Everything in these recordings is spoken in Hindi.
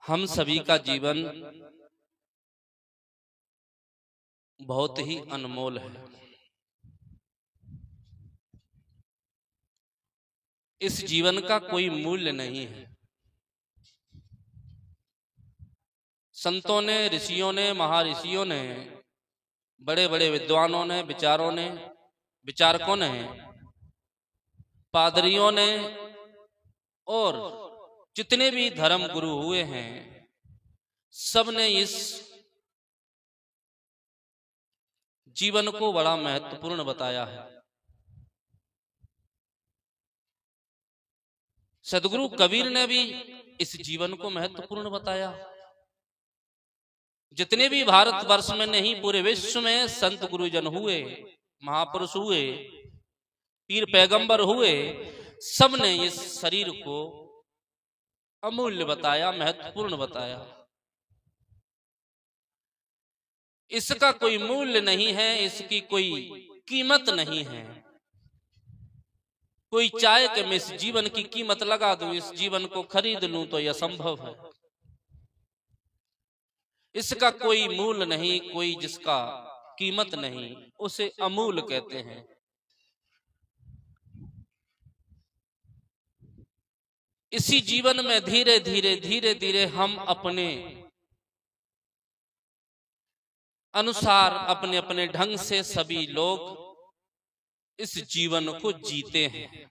हम सभी का जीवन बहुत ही अनमोल है। इस जीवन का कोई मूल्य नहीं है। संतों ने, ऋषियों ने, महाऋषियों ने, बड़े बड़े विद्वानों ने, विचारकों ने, पादरियों ने और जितने भी धर्म गुरु हुए हैं, सब ने इस जीवन को बड़ा महत्वपूर्ण बताया है। सदगुरु कबीर ने भी इस जीवन को महत्वपूर्ण बताया। जितने भी भारतवर्ष में नहीं, पूरे विश्व में संत गुरुजन हुए, महापुरुष हुए, पीर पैगंबर हुए, सब ने इस शरीर को अमूल्य बताया, महत्वपूर्ण बताया। इसका कोई मूल्य नहीं है, इसकी कोई कीमत नहीं है। कोई चाहे कि मैं इस जीवन की कीमत लगा दूं, इस जीवन को खरीद लूं, तो यह संभव है। इसका कोई मूल्य नहीं, कोई जिसका कीमत नहीं, उसे अमूल्य कहते हैं। इसी जीवन में धीरे धीरे हम अपने अनुसार, अपने अपने ढंग से सभी लोग इस जीवन को जीते हैं।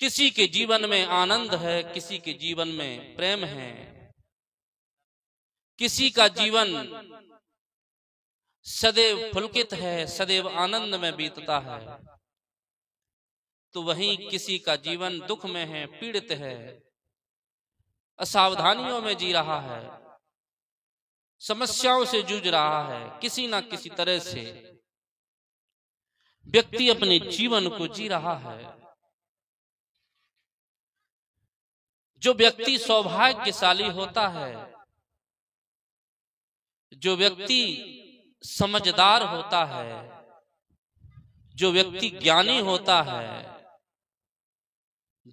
किसी के जीवन में आनंद है, किसी के जीवन में प्रेम है, किसी का जीवन सदैव पुलकित है, सदैव आनंद में बीतता है, तो वहीं किसी का जीवन दुख में है, पीड़ित है, असावधानियों में जी रहा है, समस्याओं से जूझ रहा है। किसी ना किसी तरह से व्यक्ति अपने जीवन को जी रहा है। जो व्यक्ति सौभाग्यशाली होता है, जो व्यक्ति समझदार होता है, जो व्यक्ति ज्ञानी होता है,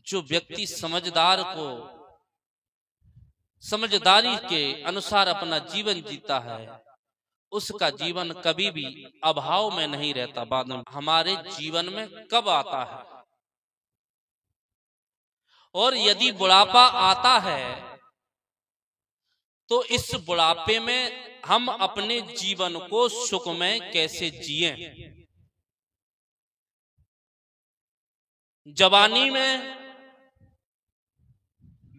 जो व्यक्ति समझदारी के अनुसार अपना जीवन जीता है, उसका जीवन कभी भी अभाव में नहीं रहता। बाद में हमारे जीवन में कब आता है, और यदि बुढ़ापा आता है तो इस बुढ़ापे में हम अपने जीवन को सुखमय कैसे जिएं। जवानी में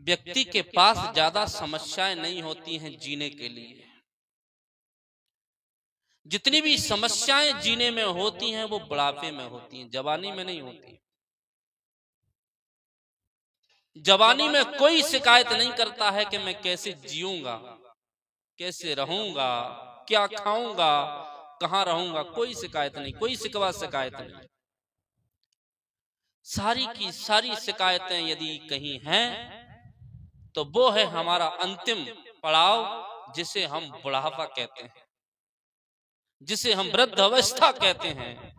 व्यक्ति के पास ज्यादा समस्याएं नहीं होती हैं जीने के लिए। जितनी भी समस्याएं जीने में होती हैं वो बुढ़ापे में होती हैं, जवानी में नहीं होती। जवानी में कोई शिकायत नहीं करता है कि मैं कैसे जीऊंगा, कैसे रहूंगा, क्या खाऊंगा, कहां रहूंगा। कोई शिकायत नहीं, कोई शिकायत नहीं। सारी की सारी शिकायतें यदि कहीं हैं तो वो है हमारा अंतिम पड़ाव, जिसे हम बुढ़ापा कहते हैं, जिसे हम वृद्ध अवस्था कहते हैं।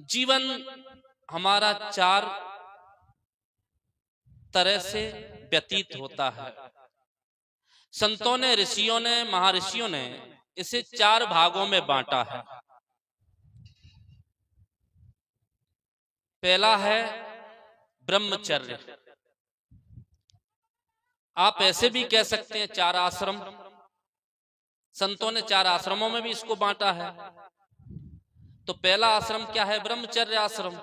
जीवन हमारा चार तरह से व्यतीत होता है। संतों ने, ऋषियों ने, महाऋषियों ने इसे चार भागों में बांटा है। पहला है ब्रह्मचर्य। आप ऐसे भी कह सकते हैं चार आश्रम। संतों ने चार आश्रमों में भी इसको बांटा है। तो पहला आश्रम क्या है? ब्रह्मचर्य आश्रम।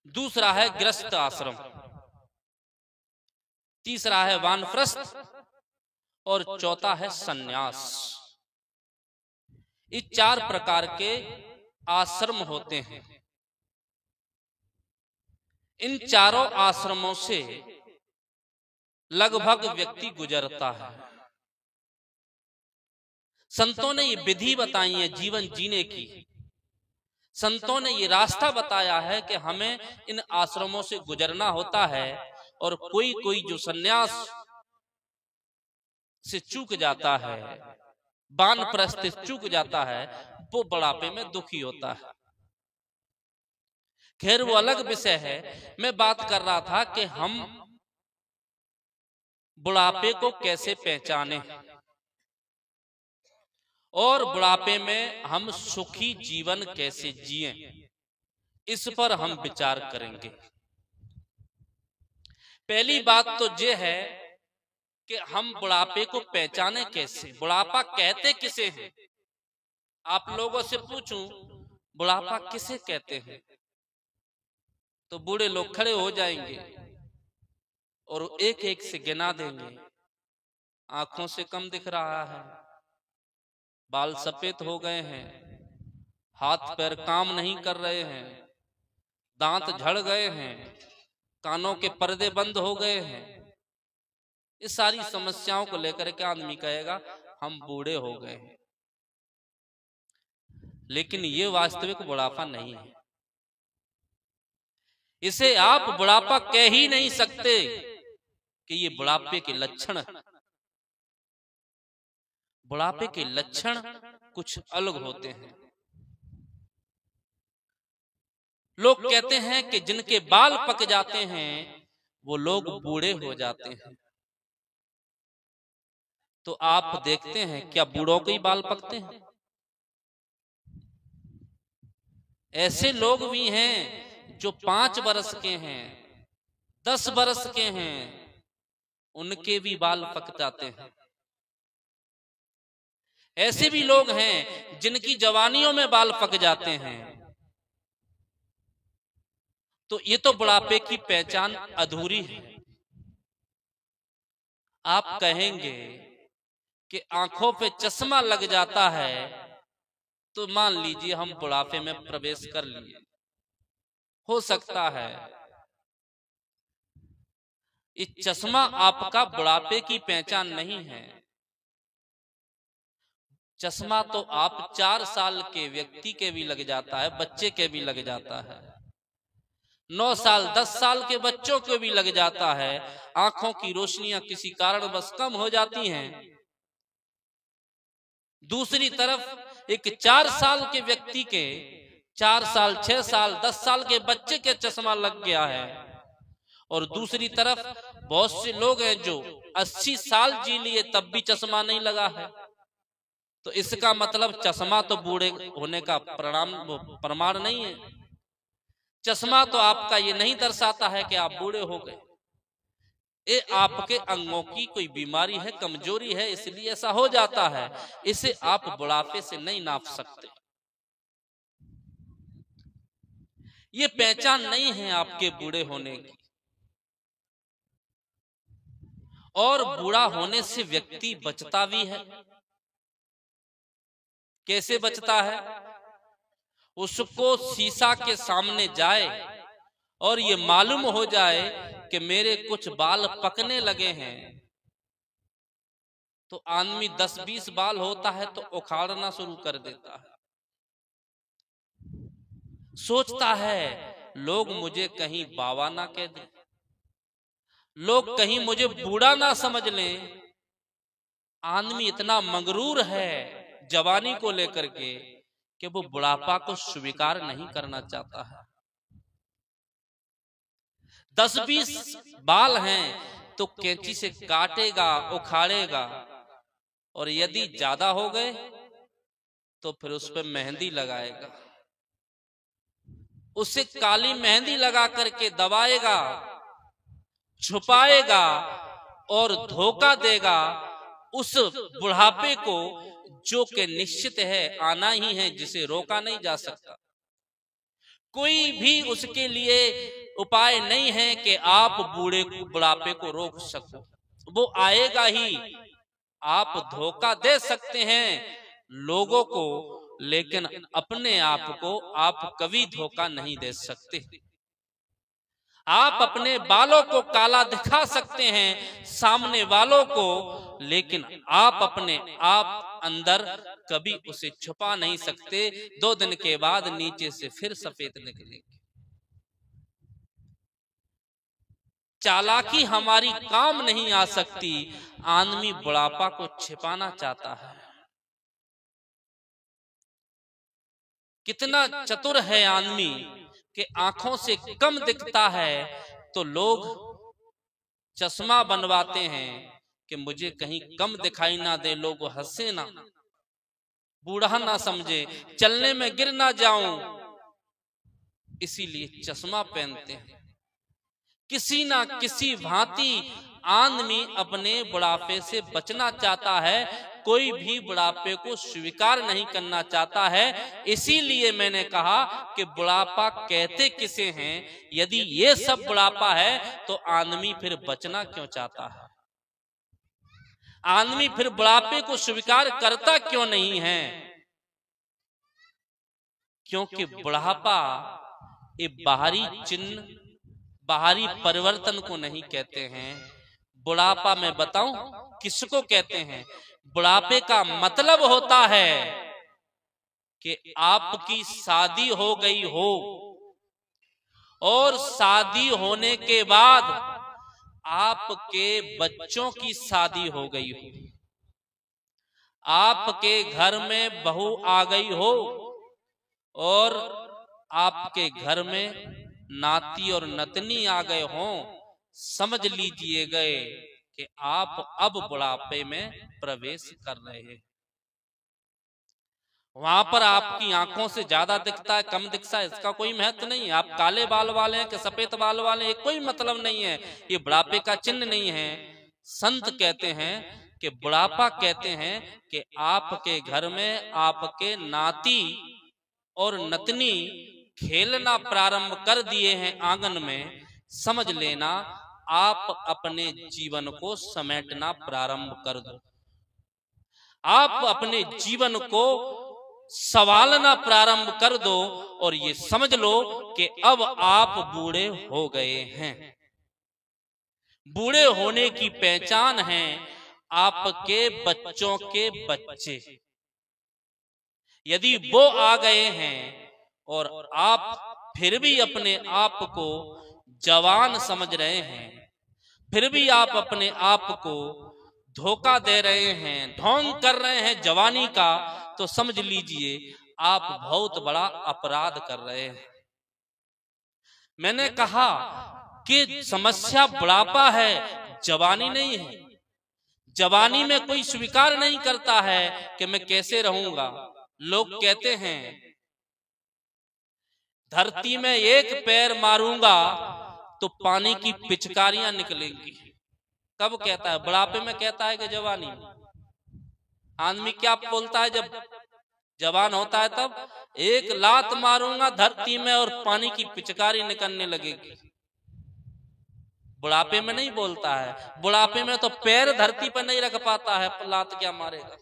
दूसरा है गृहस्थ आश्रम। तीसरा है वानप्रस्थ और चौथा है सन्यास। ये चार प्रकार के आश्रम होते हैं। इन चारों आश्रमों से लगभग व्यक्ति गुजरता है। संतों ने ये विधि बताई है जीवन जीने की। संतों ने ये रास्ता बताया है कि हमें इन आश्रमों से गुजरना होता है। और कोई कोई जो सन्यास से चूक जाता है, वानप्रस्थ चूक जाता है, वो बुढ़ापे में दुखी होता है। खैर वो अलग विषय है। मैं बात कर रहा था कि हम बुढ़ापे को कैसे पहचाने और बुढ़ापे में हम सुखी जीवन कैसे जिएं, इस पर हम विचार करेंगे। पहली बात तो ये है कि हम बुढ़ापे को पहचाने कैसे, बुढ़ापा कहते किसे हैं। आप लोगों से पूछूं बुढ़ापा किसे कहते हैं, तो बूढ़े लोग खड़े हो जाएंगे और एक एक से गिना देंगे। आंखों से कम दिख रहा है, बाल सफेद हो गए हैं, हाथ पैर काम नहीं कर रहे हैं, दांत झड़ गए हैं, कानों के पर्दे बंद हो गए हैं। इस सारी समस्याओं को लेकर के आदमी कहेगा हम बूढ़े हो गए हैं। लेकिन ये वास्तविक बुढ़ापा नहीं है। इसे आप बुढ़ापा कह ही नहीं सकते कि ये बुढ़ापे के लक्षण है। बुढ़ापे के लक्षण कुछ अलग होते हैं। लोग कहते हैं कि जिनके बाल पक जाते हैं वो लोग बूढ़े हो जाते हैं। तो आप देखते हैं क्या बूढ़ों के ही बाल पकते हैं? ऐसे लोग भी हैं जो 5 वर्ष के हैं, 10 वर्ष के हैं, उनके भी बाल पक जाते हैं। ऐसे भी लोग हैं जिनकी जवानियों में बाल पक जाते हैं। तो ये तो बुढ़ापे की पहचान अधूरी है। आप कहेंगे कि आंखों पे चश्मा लग जाता है तो मान लीजिए हम बुढ़ापे में प्रवेश कर लिए, हो सकता है। ये चश्मा आपका बुढ़ापे की पहचान नहीं है। चश्मा तो आप 4 साल के व्यक्ति के भी लग जाता है, बच्चे के भी लग जाता है, 9 साल 10 साल के बच्चों को भी लग जाता है। आंखों की रोशनियां किसी कारण बस कम हो जाती हैं। दूसरी तरफ एक 4 साल के व्यक्ति के, 4 साल 6 साल 10 साल के बच्चे के चश्मा लग गया है। और दूसरी तरफ बहुत से लोग हैं जो 80 साल जी लिए तब भी चश्मा नहीं लगा है। तो इसका मतलब चश्मा तो बूढ़े होने का प्रमाण नहीं है। चश्मा तो आपका ये नहीं दर्शाता है कि आप बूढ़े हो गए। ये आपके अंगों की कोई बीमारी है, कमजोरी है, इसलिए ऐसा हो जाता है। इसे आप बुढ़ापे से नहीं नाप सकते। ये पहचान नहीं है आपके बूढ़े होने की। और बूढ़ा होने से व्यक्ति बचता भी है। कैसे बचता है? उसको शीशा के सामने जाए और ये मालूम हो जाए कि मेरे कुछ बाल पकने लगे हैं, तो आदमी 10-20 बाल होता है तो उखाड़ना शुरू कर देता है। सोचता है लोग मुझे कहीं बाबा ना कह दें, लोग कहीं मुझे बूढ़ा ना समझ लें। आदमी इतना मगरूर है जवानी को लेकर के कि वो बुढ़ापा को स्वीकार नहीं करना चाहता है। 10-20 बाल हैं तो कैंची से काटेगा, उखाड़ेगा, और यदि ज्यादा हो गए तो फिर उस पर मेहंदी लगाएगा, उसे काली मेहंदी लगा करके दबाएगा, छुपाएगा और धोखा देगा उस बुढ़ापे को जो कि निश्चित है आना ही है, जिसे रोका नहीं जा सकता। कोई भी उसके लिए उपाय नहीं है कि आप बुढ़ापे को रोक सको, वो आएगा ही। आप धोखा दे सकते हैं लोगों को, लेकिन अपने आप को आप कभी धोखा नहीं दे सकते। आप अपने बालों को काला दिखा सकते हैं सामने वालों को, लेकिन आप अपने आप अंदर कभी उसे छुपा नहीं सकते। 2 दिन के बाद नीचे से फिर सफेद निकलेंगे। चालाकी हमारी काम नहीं आ सकती। आदमी बुढ़ापा को छिपाना चाहता है। कितना चतुर है आदमी, कि आंखों से कम दिखता है तो लोग चश्मा बनवाते हैं कि मुझे कहीं कम दिखाई ना दे, लोग हंसे ना, बूढ़ा ना समझे, चलने में गिर ना जाऊं, इसीलिए चश्मा पहनते हैं। किसी ना किसी भांति आदमी अपने बुढ़ापे से बचना चाहता है, कोई भी बुढ़ापे को स्वीकार नहीं करना चाहता है। इसीलिए मैंने कहा कि बुढ़ापा कहते किसे हैं? यदि ये सब बुढ़ापा है तो आदमी फिर बचना क्यों चाहता है? आदमी फिर बुढ़ापे को स्वीकार करता क्यों नहीं है? क्योंकि बुढ़ापा ये बाहरी चिन्ह, बाहरी परिवर्तन को नहीं कहते हैं। बुढ़ापा मैं बताऊं किसको कहते हैं? बुढ़ापे का मतलब होता है कि आपकी शादी हो गई हो और शादी होने के बाद आपके बच्चों की शादी हो गई हो, आपके घर में बहू आ गई हो और आपके घर में नाती और नतनी आ गए हों, समझ लीजिए गए कि आप अब बुढ़ापे में प्रवेश कर रहे हैं। वहां पर आपकी आंखों से ज्यादा दिखता है, कम दिखता है, इसका कोई महत्व नहीं है। आप काले बाल वाले हैं कि सफेद बाल वाले हैं, कोई मतलब नहीं है। ये बुढ़ापे का चिन्ह नहीं है। संत कहते हैं कि बुढ़ापा कहते हैं कि आपके घर में आपके नाती और नतनी खेलना प्रारंभ कर दिए हैं आंगन में, समझ लेना आप अपने जीवन को समेटना प्रारंभ कर दो। आप अपने जीवन को सवालना प्रारंभ कर दो और ये समझ लो कि अब आप बूढ़े हो गए हैं। बूढ़े होने की पहचान है आपके बच्चों के बच्चे। यदि वो आ गए हैं और आप फिर भी अपने आप को जवान समझ रहे हैं, फिर भी आप अपने आप को धोखा दे रहे हैं, ढोंग कर रहे हैं जवानी का, तो समझ लीजिए आप बहुत बड़ा अपराध कर रहे हैं। मैंने कहा कि समस्या बुढ़ापा है, जवानी नहीं है। जवानी में कोई स्वीकार नहीं करता है कि मैं कैसे रहूंगा। लोग कहते हैं धरती में एक पैर मारूंगा तो पानी की पिचकारियां निकलेंगी। कब कहता है? बुढ़ापे में कहता है कि जवानी में? आदमी क्या बोलता है जब जवान होता है? तब एक लात मारूंगा धरती में और पानी की पिचकारी निकलने लगेगी। बुढ़ापे में नहीं बोलता है। बुढ़ापे में तो पैर धरती पर नहीं रख पाता है, लात क्या मारेगा?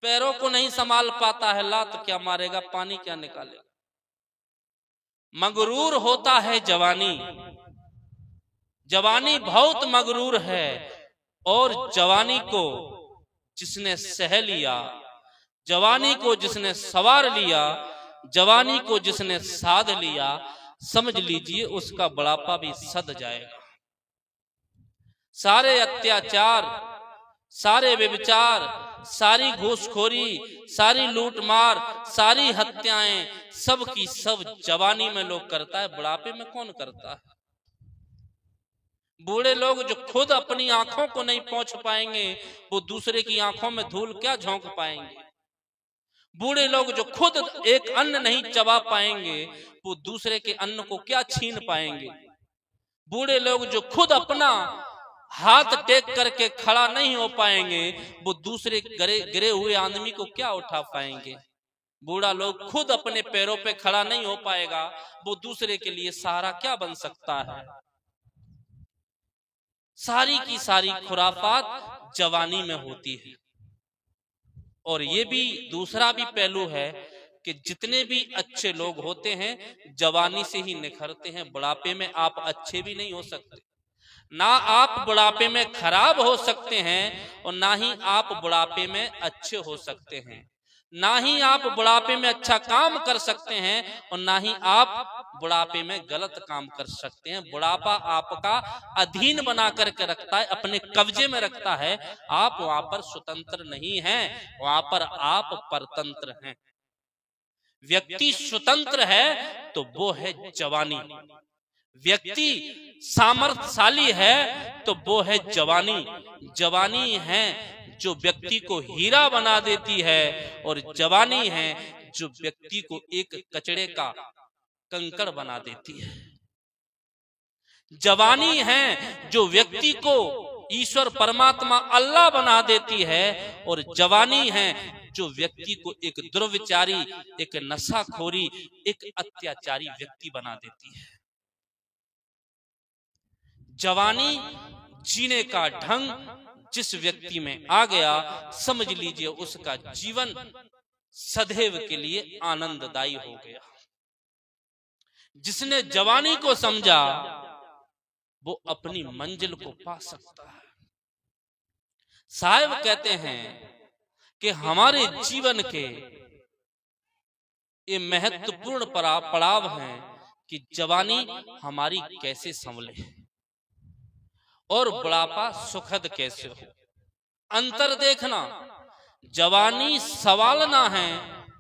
पैरों को नहीं संभाल पाता है, लात क्या मारेगा? पानी क्या निकालेगा? मगरूर होता है जवानी। जवानी बहुत मगरूर है और जवानी को जिसने सह लिया, जवानी को जिसने सवार लिया, जवानी को जिसने साध लिया, समझ लीजिए उसका बुढ़ापा भी सध जाएगा। सारे अत्याचार, सारे व्यभिचार, सारी घूसखोरी, सारी लूटमार, सारी हत्याएं, सब की सब जवानी में लोग करता है, बुढ़ापे में कौन करता है? बूढ़े लोग जो खुद अपनी आंखों को नहीं पहुंच पाएंगे, वो दूसरे की आंखों में धूल क्या झोंक पाएंगे? बूढ़े लोग जो खुद एक अन्न नहीं चबा पाएंगे, वो दूसरे के अन्न को क्या छीन पाएंगे? बूढ़े लोग जो खुद अपना हाथ टेक करके खड़ा नहीं हो पाएंगे, वो दूसरे गिरे हुए आदमी को क्या उठा पाएंगे? बूढ़ा लोग खुद अपने पैरों पे खड़ा नहीं हो पाएगा, वो दूसरे के लिए सहारा क्या बन सकता है? सारी की सारी खुराफात जवानी में होती है। और ये भी दूसरा भी पहलू है कि जितने भी अच्छे लोग होते हैं जवानी से ही निखरते हैं। बुढ़ापे में आप अच्छे भी नहीं हो सकते, ना आप बुढ़ापे में खराब हो सकते हैं और ना ही आप बुढ़ापे में अच्छे हो सकते हैं। ना ही आप बुढ़ापे में अच्छा काम कर सकते हैं और ना ही आप बुढ़ापे में गलत काम कर सकते हैं। बुढ़ापा आपका अधीन बना करके रखता है, अपने कब्जे में रखता है। आप वहां पर स्वतंत्र नहीं हैं, वहां पर आप परतंत्र हैं। व्यक्ति स्वतंत्र है तो वो है जवानी। व्यक्ति सामर्थ्यशाली है तो वो है जवानी। जवानी है जो व्यक्ति को हीरा बना देती है, और जवानी है जो व्यक्ति को एक कचड़े का कंकड़ बना देती है। जवानी है जो व्यक्ति को ईश्वर परमात्मा अल्लाह बना देती है, और जवानी है जो व्यक्ति को एक दुर्विचारी, एक नशाखोरी, एक अत्याचारी व्यक्ति बना देती है। जवानी जीने का ढंग जिस व्यक्ति में आ गया, समझ लीजिए उसका जीवन सदैव के लिए आनंददायी हो गया। जिसने जवानी को समझा वो अपनी मंजिल को पा सकता है। साहिब कहते हैं कि हमारे जीवन के ये महत्वपूर्ण पड़ाव हैं कि जवानी हमारी कैसे संभले और बुढ़ापा सुखद कैसे हो। अंतर देखना, जवानी संवालना है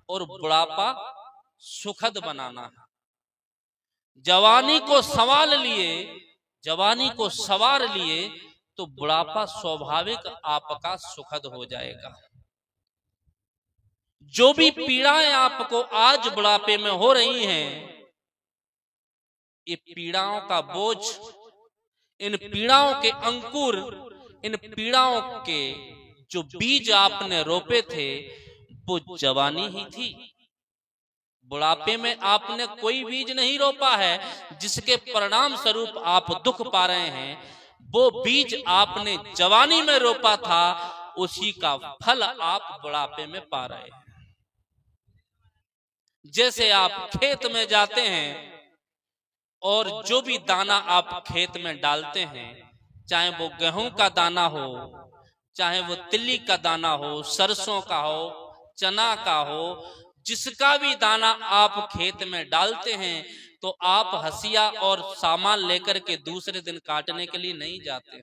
और बुढ़ापा सुखद बनाना है। जवानी को संवाल लिए, जवानी को संवार लिए तो बुढ़ापा स्वाभाविक आपका सुखद हो जाएगा। जो भी पीड़ाएं आपको आज बुढ़ापे में हो रही हैं, ये पीड़ाओं का बोझ, इन पीड़ाओं के अंकुर, इन पीड़ाओं के जो बीज आपने रोपे थे वो जवानी ही थी। बुढ़ापे में आपने कोई बीज नहीं रोपा है जिसके परिणाम स्वरूप आप दुख पा रहे हैं। वो बीज आपने जवानी में रोपा था, उसी का फल आप बुढ़ापे में पा रहे हैं। जैसे आप खेत में जाते हैं और जो भी दाना आप खेत में डालते हैं, चाहे वो गेहूं का दाना हो, चाहे वो तिल्ली का दाना हो, सरसों का हो, चना का हो, जिसका भी दाना आप खेत में डालते हैं तो आप हसिया और सामान लेकर के दूसरे दिन काटने के लिए नहीं जाते।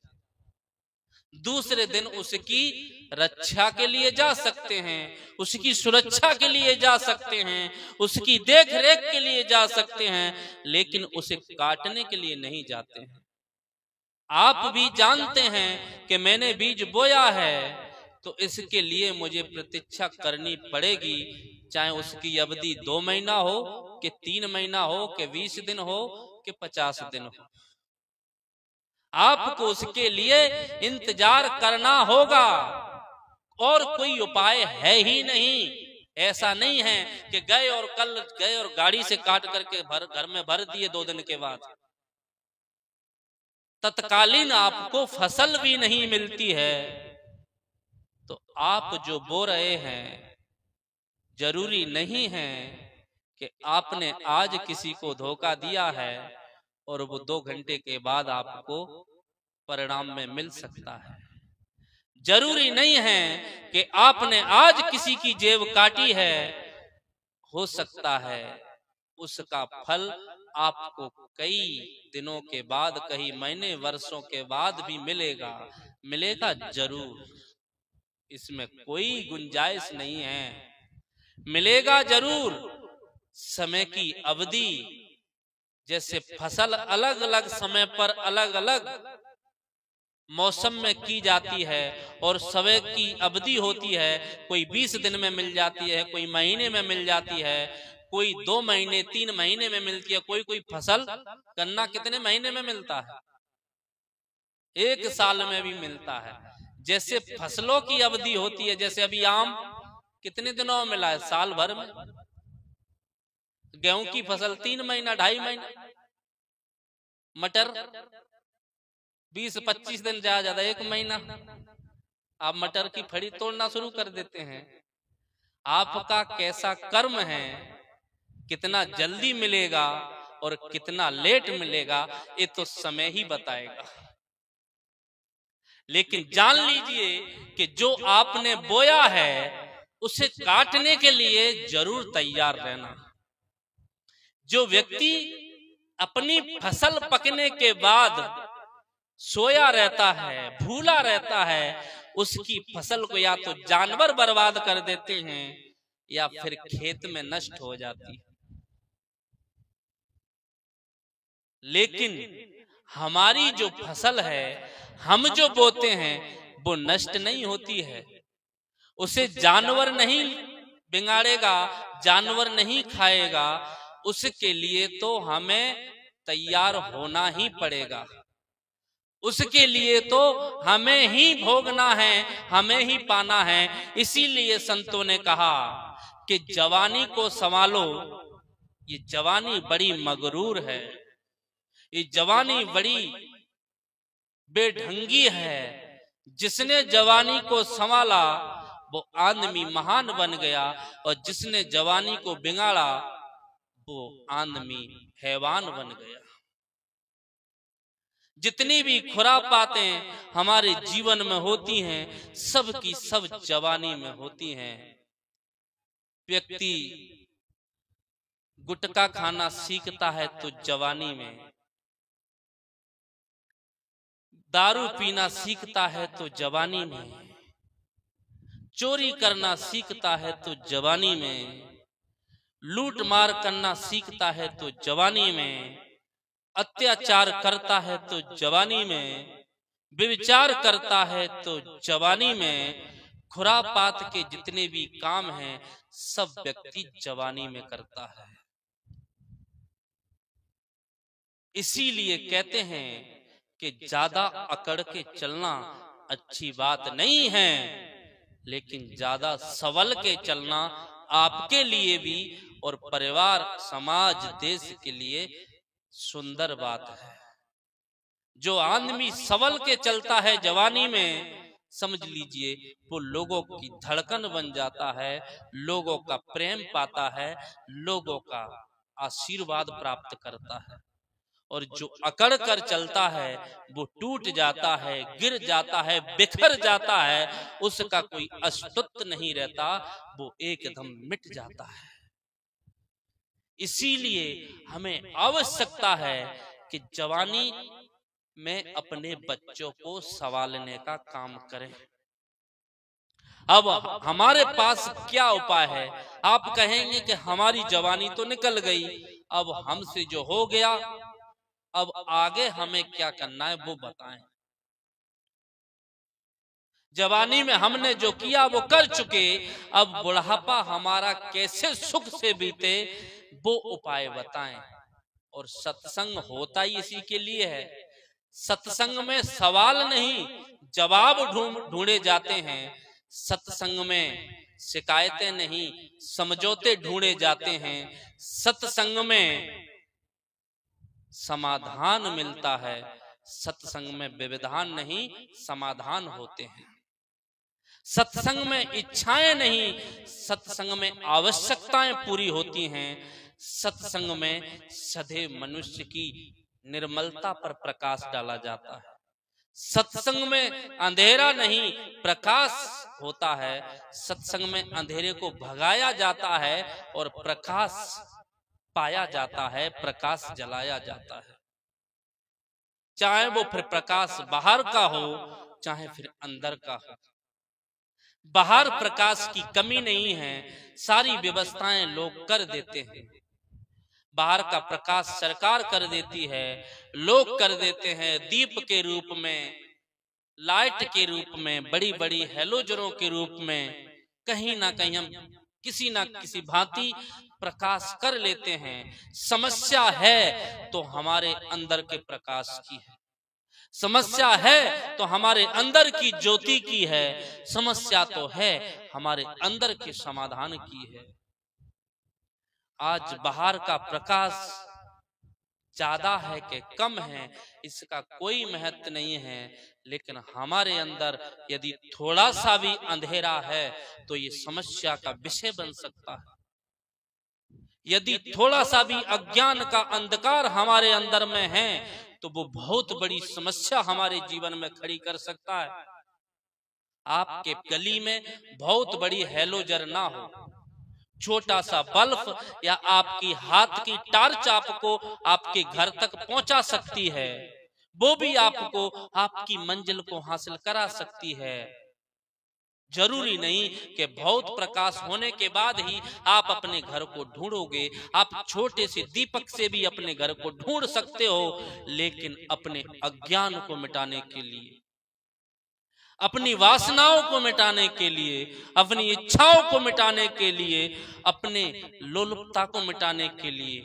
दूसरे दिन उसकी रक्षा के लिए जा सकते हैं, उसकी सुरक्षा के लिए जा सकते हैं, उसकी देख रेख के लिए जा सकते हैं, लेकिन उसे काटने के लिए नहीं जाते हैं। आप भी जानते हैं कि मैंने बीज बोया है तो इसके लिए मुझे प्रतीक्षा करनी पड़ेगी, चाहे उसकी अवधि 2 महीना हो कि 3 महीना हो कि 20 दिन हो कि 50 दिन हो। आपको उसके लिए इंतजार करना होगा और कोई उपाय है ही नहीं। ऐसा नहीं है कि गए और कल गए और गाड़ी से काट करके घर में भर दिए 2 दिन के बाद। तत्कालीन आपको फसल भी नहीं मिलती है तो आप जो बो रहे हैं, जरूरी नहीं है कि आपने आज किसी को धोखा दिया है और वो 2 घंटे के बाद आपको परिणाम में मिल सकता है। जरूरी नहीं है कि आपने आज किसी की जेब काटी है, हो सकता है उसका फल आपको कई दिनों के बाद, कई महीने वर्षों के बाद भी मिलेगा। मिलेगा जरूर, इसमें कोई गुंजाइश नहीं है, मिलेगा जरूर। समय की अवधि, जैसे फसल अलग अलग समय पर अलग अलग मौसम में की जाती है और समय की अवधि होती है, कोई 20 दिन में मिल जाती है, कोई महीने में मिल जाती है, कोई 2 महीने 3 महीने में मिलती है, कोई फसल गन्ना कितने महीने में मिलता है, 1 साल में भी मिलता है। जैसे फसलों की अवधि होती है, जैसे अभी आम कितने दिनों में मिला है, साल भर में। गेहूं की फसल 3 महीना 2.5 महीना, मटर 20-25 दिन, ज्यादा 1 महीना। आप मटर की फड़ी तोड़ना शुरू कर देते हैं। आपका कैसा कर्म है, कितना जल्दी मिलेगा और कितना लेट मिलेगा, ये तो समय ही बताएगा। लेकिन जान लीजिए कि जो आपने बोया है उसे काटने के लिए जरूर तैयार रहना। जो व्यक्ति अपनी फसल पकने के बाद सोया रहता है, भूला रहता है, उसकी फसल को या तो जानवर बर्बाद कर देते हैं या फिर खेत में नष्ट हो जाती है। लेकिन हमारी जो फसल है, हम जो बोते हैं, वो नष्ट नहीं होती है। उसे जानवर नहीं बिगाड़ेगा, जानवर नहीं खाएगा। उसके लिए तो हमें तैयार होना ही पड़ेगा। उसके लिए तो हमें ही भोगना है, हमें ही पाना है। इसीलिए संतों ने कहा कि जवानी को संभालो। ये जवानी बड़ी मगरूर है, ये जवानी बड़ी बेढंगी है। जिसने जवानी को संभाला वो आदमी महान बन गया, और जिसने जवानी को बिगाड़ा वो आदमी हैवान बन गया। जितनी भी खुरापातें हमारे जीवन में होती हैं, सब की सब जवानी में होती हैं। व्यक्ति गुटखा खाना सीखता है तो जवानी में, दारू पीना सीखता है तो जवानी में, चोरी करना सीखता है तो जवानी में, लूट मार करना सीखता है तो जवानी में, अत्याचार करता है तो जवानी में, व्यभिचार करता है तो जवानी में, खुरापात के जितने भी काम हैं सब व्यक्ति जवानी में करता है। इसीलिए कहते हैं कि ज्यादा अकड़ के चलना अच्छी बात नहीं है, लेकिन ज्यादा संभल के चलना आपके लिए भी और परिवार, समाज, देश के लिए सुंदर बात है। जो आदमी संभल के चलता है जवानी में, समझ लीजिए वो लोगों की धड़कन बन जाता है, लोगों का प्रेम पाता है, लोगों का आशीर्वाद प्राप्त करता है। और जो अकड़ कर चलता है वो टूट जाता है, गिर जाता है, बिखर जाता है, उसका कोई अस्तित्व नहीं रहता, वो एकदम मिट जाता है। इसीलिए हमें आवश्यकता है कि जवानी में अपने बच्चों को संभालने का काम करें। अब हमारे पास क्या उपाय है? आप कहेंगे कि हमारी जवानी तो निकल गई, अब हमसे जो हो गया, अब आगे हमें क्या करना है वो बताएं। जवानी में हमने जो किया वो कर चुके, अब बुढ़ापा हमारा कैसे सुख से बीते वो उपाय बताएं। और सत्संग होता ही इसी के लिए है। सत्संग में सवाल नहीं जवाब ढूंढे जाते हैं, सत्संग में शिकायतें नहीं समझौते ढूंढे जाते हैं, सत्संग में समाधान मिलता है, सत्संग में व्यवधान नहीं समाधान होते हैं। सत्संग में इच्छाएं नहीं, सत्संग में आवश्यकताएं पूरी होती हैं। सत्संग में सदैव मनुष्य की निर्मलता पर प्रकाश डाला जाता है। सत्संग में अंधेरा नहीं प्रकाश होता है। सत्संग में अंधेरे को भगाया जाता है और प्रकाश पाया जाता है, प्रकाश जलाया जाता है। चाहे वो फिर प्रकाश बाहर का हो, चाहे फिर अंदर का हो। बाहर प्रकाश की कमी नहीं है, सारी व्यवस्थाएं लोग कर देते हैं। बाहर का प्रकाश सरकार कर देती है, लोग कर देते हैं, दीप के रूप में, लाइट के रूप में, बड़ी बड़ी हैलोजनों के रूप में, कहीं ना कहीं हम किसी ना किसी भांति प्रकाश कर लेते हैं। समस्या है तो हमारे अंदर के प्रकाश की है, समस्या है तो हमारे अंदर की ज्योति की है, समस्या तो है हमारे अंदर के समाधान की है। आज बाहर का प्रकाश ज्यादा है कि कम है इसका कोई महत्व नहीं है, लेकिन हमारे अंदर यदि थोड़ा सा भी अंधेरा है तो ये समस्या का विषय बन सकता है। यदि थोड़ा सा भी अज्ञान का अंधकार हमारे अंदर में है तो वो बहुत बड़ी समस्या हमारे जीवन में खड़ी कर सकता है। आपके गली में बहुत बड़ी हैलोजन ना हो, छोटा सा बल्ब या आपकी हाथ की टार्च आपको आपके घर तक पहुंचा सकती है, वो भी आपको आपकी मंजिल को हासिल करा सकती है। जरूरी नहीं कि बहुत प्रकाश होने के बाद ही आप अपने घर को ढूंढोगे। आप छोटे से दीपक से भी अपने घर को ढूंढ सकते हो, लेकिन अपने अज्ञान को मिटाने के लिए, अपनी वासनाओं को मिटाने के लिए, अपनी इच्छाओं को मिटाने के लिए, अपने लोलुपता को मिटाने के लिए,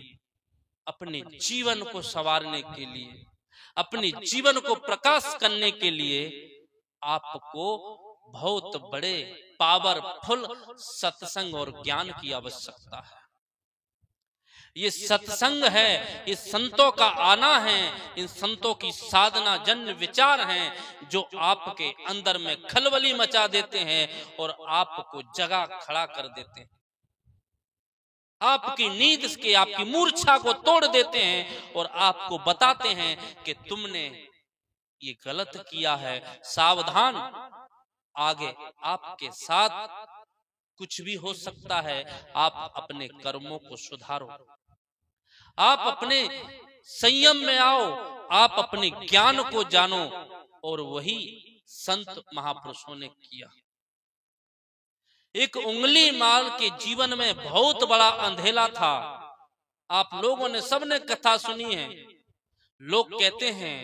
अपने जीवन को संवारने के लिए, अपने जीवन को प्रकाश करने के लिए आपको बहुत बड़े पावरफुल सत्संग और ज्ञान की आवश्यकता है। ये सत्संग है, ये संतों का आना है, इन संतों की साधना जन्य विचार हैं जो आपके अंदर में खलबली मचा देते हैं और आपको जगा खड़ा कर देते हैं, आपकी नींद के, आपकी मूर्छा को तोड़ देते हैं और आपको बताते हैं कि तुमने ये गलत किया है, सावधान, आगे आपके साथ कुछ भी हो सकता है। आप अपने कर्मों को सुधारो, आप अपने संयम में आओ, आप अपने ज्ञान को जानो। और वही संत महापुरुषों ने किया। एक उंगली माल के जीवन में बहुत बड़ा अंधेला था। आप लोगों ने सबने कथा सुनी है। लोग कहते हैं,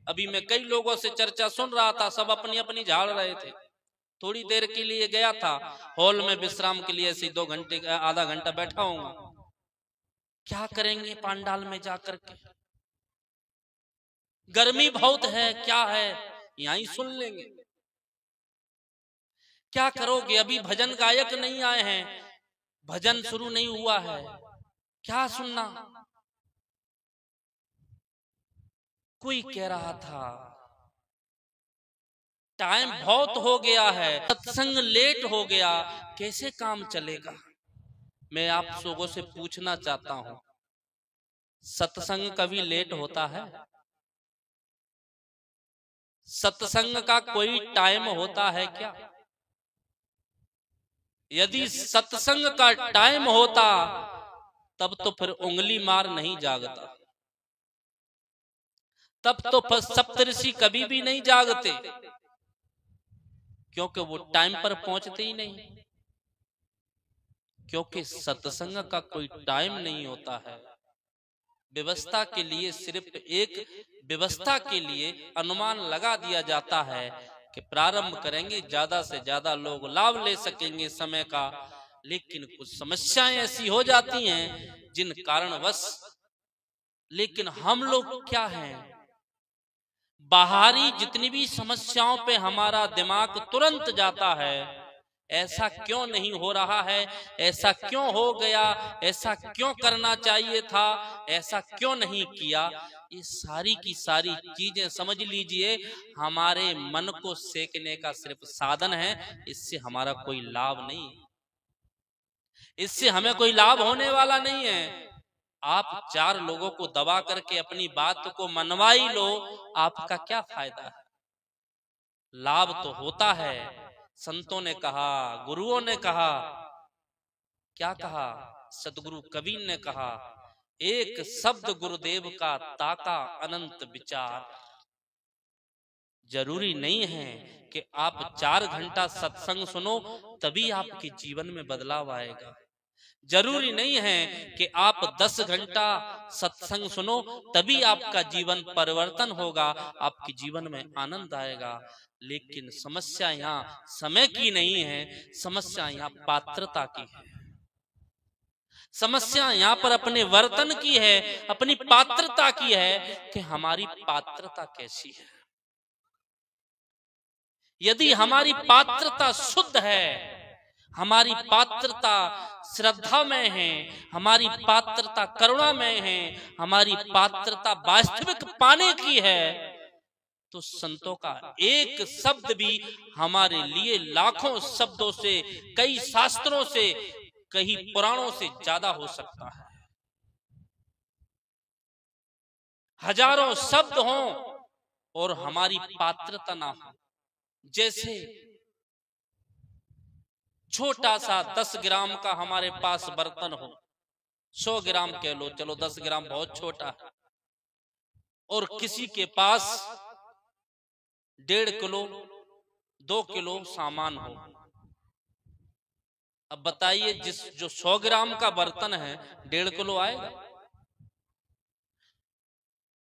अभी मैं कई लोगों से चर्चा सुन रहा था, सब अपनी अपनी झाड़ रहे थे। थोड़ी देर के लिए गया था हॉल में विश्राम के लिए, ऐसे 2 घंटे आधा घंटा बैठा हूँ। क्या करेंगे पांडाल में जाकर के, गर्मी बहुत है, क्या है, यहीं सुन लेंगे। क्या करोगे, अभी भजन गायक नहीं आए हैं, भजन शुरू नहीं हुआ है, क्या सुनना। कोई कह रहा था टाइम बहुत हो गया है, सत्संग लेट हो गया, कैसे काम चलेगा। मैं आप लोगों से पूछना चाहता हूं, सत्संग कभी लेट होता है? सत्संग का कोई टाइम होता है क्या? यदि सत्संग का टाइम होता तब तो फिर उंगली मार नहीं जागता, तब तो फिर सप्तऋषि कभी भी नहीं जागते, क्योंकि वो टाइम पर पहुंचते ही नहीं। क्योंकि सत्संग का कोई टाइम नहीं होता है। व्यवस्था के लिए सिर्फ एक व्यवस्था के लिए अनुमान लगा दिया जाता है कि प्रारंभ करेंगे, ज्यादा से ज्यादा लोग लाभ ले सकेंगे समय का। लेकिन कुछ समस्याएं ऐसी हो जाती हैं जिन कारणवश, लेकिन हम लोग क्या हैं, बाहरी जितनी भी समस्याओं पे हमारा दिमाग तुरंत जाता है। ऐसा क्यों नहीं हो रहा है, ऐसा क्यों हो गया, ऐसा क्यों करना चाहिए था, ऐसा क्यों नहीं किया। ये सारी की सारी चीजें समझ लीजिए हमारे मन को सेकने का सिर्फ साधन है। इससे हमारा कोई लाभ नहीं, इससे हमें कोई लाभ होने वाला नहीं है। आप 4 लोगों को दबा करके अपनी बात को मनवा ही लो, आपका क्या फायदा है। लाभ तो होता है। संतों ने कहा, गुरुओं ने कहा, क्या कहा, सदगुरु कबीर ने कहा, एक शब्द गुरुदेव का ताका अनंत विचार। जरूरी नहीं है कि आप 4 घंटा सत्संग सुनो तभी आपके जीवन में बदलाव आएगा। जरूरी नहीं है कि आप 10 घंटा सत्संग सुनो तभी आपका जीवन परिवर्तन होगा, आपके जीवन में आनंद आएगा। लेकिन समस्या यहाँ समय की नहीं है, समस्या यहाँ पात्रता की है। समस्या यहाँ पर अपने वर्तन की है, अपनी पात्रता की है कि हमारी पात्रता कैसी है। यदि हमारी पात्रता शुद्ध है, हमारी पात्रता श्रद्धा में है, हमारी पात्रता करुणा में है, हमारी पात्रता वास्तविक पाने की है, तो संतों का एक शब्द भी हमारे लिए लाखों शब्दों से, कई शास्त्रों से, कई पुराणों से ज्यादा हो सकता है। हजारों शब्द हों और हमारी पात्रता ना हो। जैसे छोटा सा 10 ग्राम का हमारे पास बर्तन हो, 100 ग्राम कह लो, चलो 10 ग्राम बहुत छोटा है, और किसी के पास 1.5 किलो 2 किलो सामान हो, अब बताइए, जो 100 ग्राम का बर्तन है 1.5 किलो आएगा।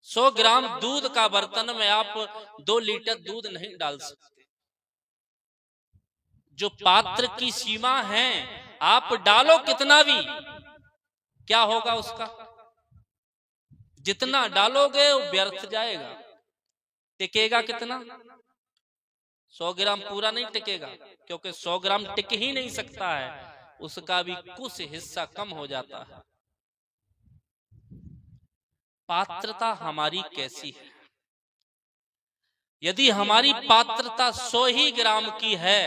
100 ग्राम दूध का बर्तन में आप 2 लीटर दूध नहीं डाल सकते। जो पात्र की सीमा है, आप डालो कितना भी, क्या होगा उसका? जितना डालोगे वो व्यर्थ जाएगा। टिकेगा कितना? 100 ग्राम पूरा नहीं टिकेगा, क्योंकि 100 ग्राम टिक ही नहीं सकता है, उसका भी कुछ हिस्सा कम हो जाता है। पात्रता हमारी कैसी है? यदि हमारी पात्रता 100 ही ग्राम की है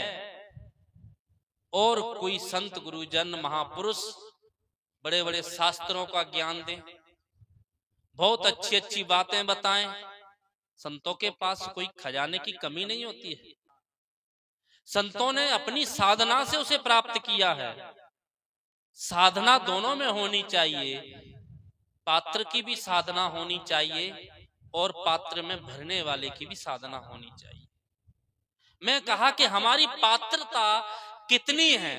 और कोई संत गुरुजन महापुरुष बड़े बड़े शास्त्रों का ज्ञान दें, बहुत अच्छी अच्छी बातें बताएं, संतों के पास कोई खजाने की कमी नहीं होती है। संतों ने अपनी साधना से उसे प्राप्त किया है। साधना दोनों में होनी चाहिए, पात्र की भी साधना होनी चाहिए और पात्र में भरने वाले की भी साधना होनी चाहिए। मैं कहा कि हमारी पात्रता कितनी है?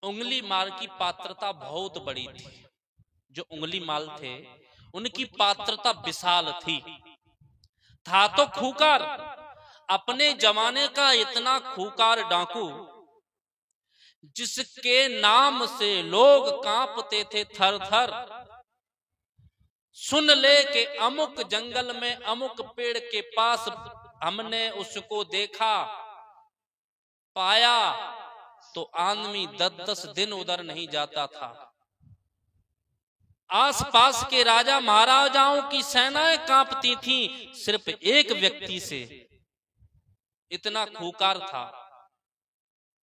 उंगली माल की पात्रता बहुत बड़ी थी। जो उंगली माल थे उनकी पात्रता विशाल थी। था तो खूंखार, अपने जमाने का इतना खूंखार डाकू जिसके नाम से लोग कांपते थे थर थर। सुन ले कि अमुक जंगल में अमुक पेड़ के पास हमने उसको देखा, पाया तो आदमी 10-10 दिन उधर नहीं जाता था। आसपास के राजा महाराजाओं की सेनाएं कांपती थीं सिर्फ एक व्यक्ति से। इतना खूंखार था।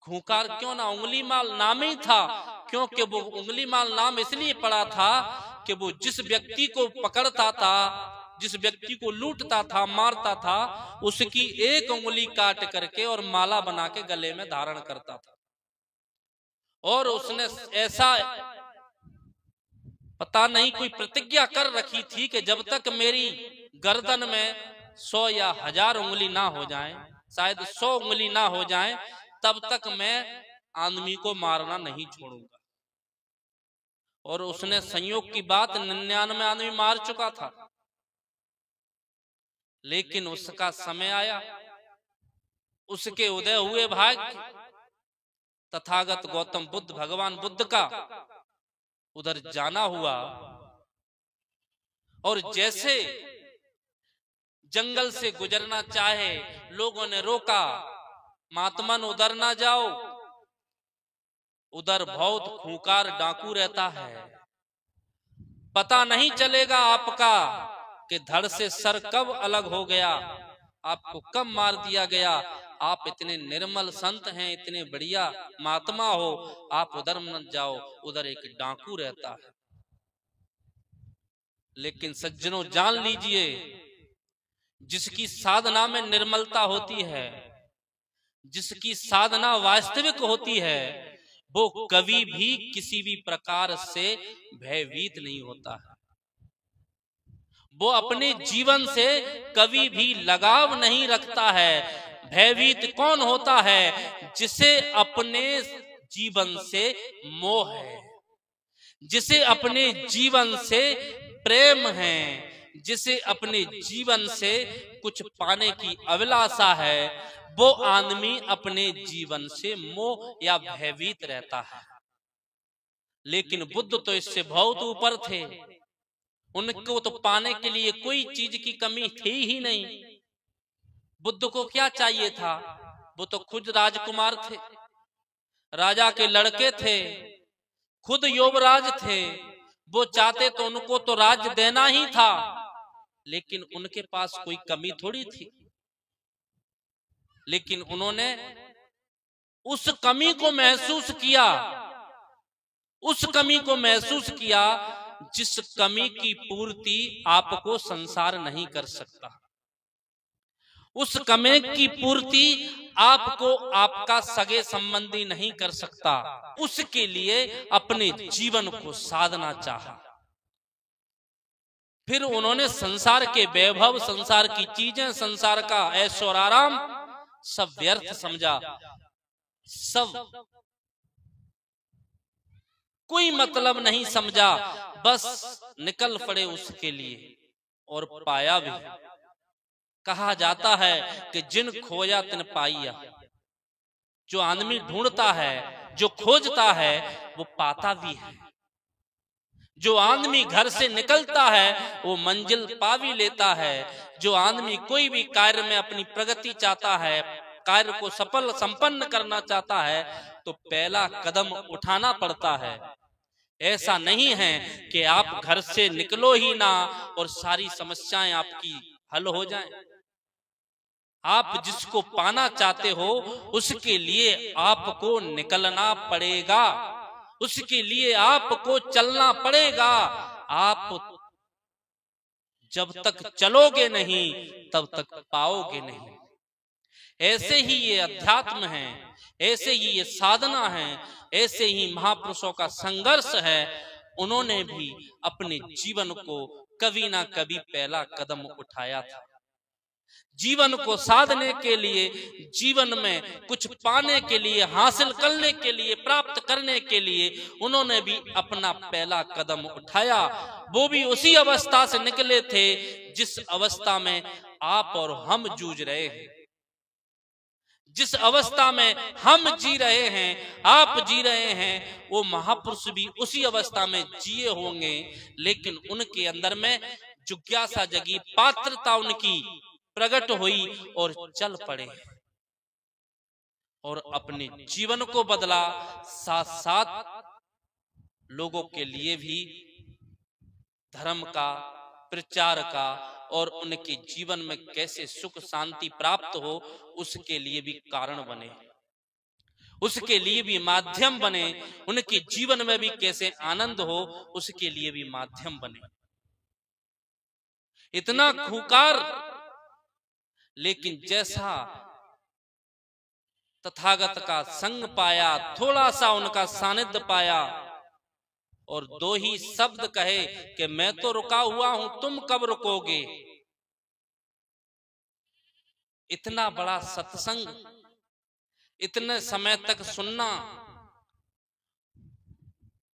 खूंखार क्यों ना? उंगली माल नाम ही था, क्योंकि वो उंगली माल नाम इसलिए पड़ा था कि वो जिस व्यक्ति को पकड़ता था, जिस व्यक्ति को लूटता था, मारता था, उसकी एक उंगली काट करके और माला बना के गले में धारण करता था। और उसने ऐसा पता नहीं कोई प्रतिज्ञा कर रखी थी कि जब तक मेरी गर्दन में 100 या 1000 उंगली ना हो जाए, शायद 100 उंगली ना हो जाए, तब तक मैं आदमी को मारना नहीं छोड़ूंगा। और उसने संयोग की बात 99 आदमी मार चुका था। लेकिन उसका समय आया, उसके उदय हुए भाग्य तथागत गौतम बुद्ध भगवान बुद्ध का उधर जाना हुआ। और जैसे जंगल से गुजरना चाहे, लोगों ने रोका, महात्मन उधर ना जाओ, उधर बहुत खूंखार डाकू रहता है, पता नहीं चलेगा आपका कि धड़ से सर कब अलग हो गया, आपको कब मार दिया गया। आप इतने निर्मल संत हैं, इतने बढ़िया महात्मा हो, आप उधर मत जाओ, उधर एक डाकू रहता है। लेकिन सज्जनों जान लीजिए, जिसकी साधना में निर्मलता होती है, जिसकी साधना वास्तविक होती है, वो कभी भी किसी भी प्रकार से भयभीत नहीं होता है। वो अपने जीवन से कभी भी लगाव नहीं रखता है। भयभीत कौन होता है? जिसे अपने जीवन से मोह है, जिसे अपने जीवन से प्रेम है, जिसे अपने जीवन से कुछ पाने की अभिलाषा है, वो आदमी अपने जीवन से मोह या भयभीत रहता है। लेकिन बुद्ध तो इससे बहुत ऊपर थे। उनको तो पाने के लिए कोई चीज की कमी थी ही नहीं। बुद्ध को क्या चाहिए था? वो तो खुद राजकुमार थे, राजा के लड़के थे, खुद युवराज थे। वो चाहते तो उनको तो राज्य देना ही था, लेकिन उनके पास कोई कमी थोड़ी थी। लेकिन उन्होंने उस कमी को महसूस किया, उस कमी को महसूस किया जिस कमी की पूर्ति आपको संसार नहीं कर सकता। उस कमी की पूर्ति आपको आपका सगे संबंधी नहीं कर सकता। उसके लिए अपने जीवन को साधना चाहा। फिर उन्होंने संसार के वैभव, संसार की चीजें, संसार का ऐशो आराम सब व्यर्थ समझा। सब कोई मतलब नहीं समझा, बस निकल पड़े उसके लिए और पाया भी। कहा जाता है कि जिन खोया तिन पाइया। जो आदमी ढूंढता है, जो खोजता है, वो पाता भी है। जो आदमी घर से निकलता है वो मंजिल पा भी लेता है। जो आदमी कोई भी कार्य में अपनी प्रगति चाहता है, कार्य को सफल संपन्न करना चाहता है, तो पहला कदम उठाना पड़ता है। ऐसा नहीं है कि आप घर से निकलो ही ना और सारी समस्याएं आपकी हल हो जाएं। आप जिसको पाना चाहते हो उसके लिए आपको निकलना पड़ेगा, उसके लिए आपको चलना पड़ेगा। आप जब तक चलोगे नहीं तब तक पाओगे नहीं। ऐसे ही ये अध्यात्म है, ऐसे ही ये साधना है, ऐसे ही महापुरुषों का संघर्ष है। उन्होंने भी अपने जीवन को कभी ना कभी पहला कदम उठाया था। जीवन को साधने के लिए, जीवन में कुछ पाने के लिए, हासिल करने के लिए, प्राप्त करने के लिए उन्होंने भी अपना पहला कदम उठाया। वो भी उसी अवस्था से निकले थे जिस अवस्था में आप और हम जूझ रहे हैं। जिस अवस्था में हम जी रहे हैं, आप जी रहे हैं, वो महापुरुष भी उसी अवस्था में जिए होंगे। लेकिन उनके अंदर में जिज्ञासा जगी, पात्रता उनकी प्रकट हुई और चल पड़े और अपने जीवन को बदला। साथ साथ लोगों के लिए भी धर्म का प्रचार का और उनके जीवन में कैसे सुख शांति प्राप्त हो उसके लिए भी कारण बने, उसके लिए भी माध्यम बने। उनके जीवन में भी कैसे आनंद हो उसके लिए भी माध्यम बने। इतना खूंखार, लेकिन जैसा तथागत का संग पाया, थोड़ा सा उनका सानिध्य पाया और दो ही शब्द कहे कि मैं तो रुका हुआ हूं, तुम कब रुकोगे। इतना बड़ा सत्संग, इतने समय तक सुनना,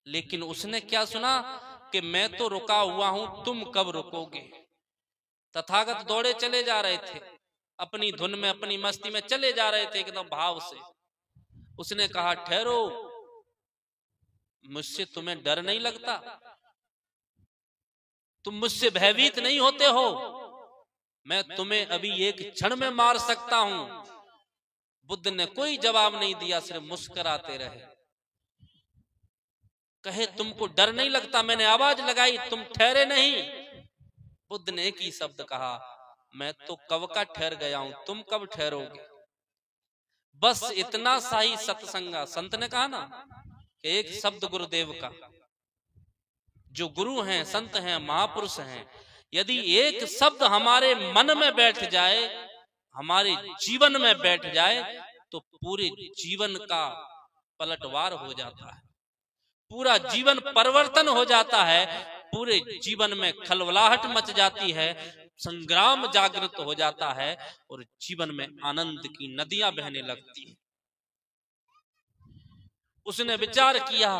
लेकिन उसने क्या सुना कि मैं तो रुका हुआ हूं, तुम कब रुकोगे। तथागत दौड़े चले जा रहे थे, अपनी धुन में, अपनी मस्ती में चले जा रहे थे एकदम भाव से। उसने कहा ठहरो, मुझसे तुम्हें डर नहीं लगता, तुम मुझसे भयभीत नहीं होते हो, मैं तुम्हें अभी एक क्षण में मार सकता हूं। बुद्ध ने कोई जवाब नहीं दिया, सिर्फ मुस्कुराते रहे। कहे तुमको डर नहीं लगता, मैंने आवाज लगाई, तुम ठहरे नहीं। बुद्ध ने एक ही शब्द कहा, मैं तो कब का ठहर गया हूं, तुम कब ठहरोगे। बस इतना सा ही सत्संगा। संत ने कहा ना कि एक शब्द गुरुदेव का, जो गुरु हैं, संत हैं, महापुरुष हैं, यदि एक शब्द हमारे मन में बैठ जाए, हमारे जीवन में बैठ जाए, तो पूरे जीवन का पलटवार हो जाता है, पूरा जीवन परिवर्तन हो जाता है, पूरे जीवन में खलबलाहट मच जाती है, संग्राम जागृत हो जाता है और जीवन में आनंद की नदियां बहने लगती हैं। उसने विचार किया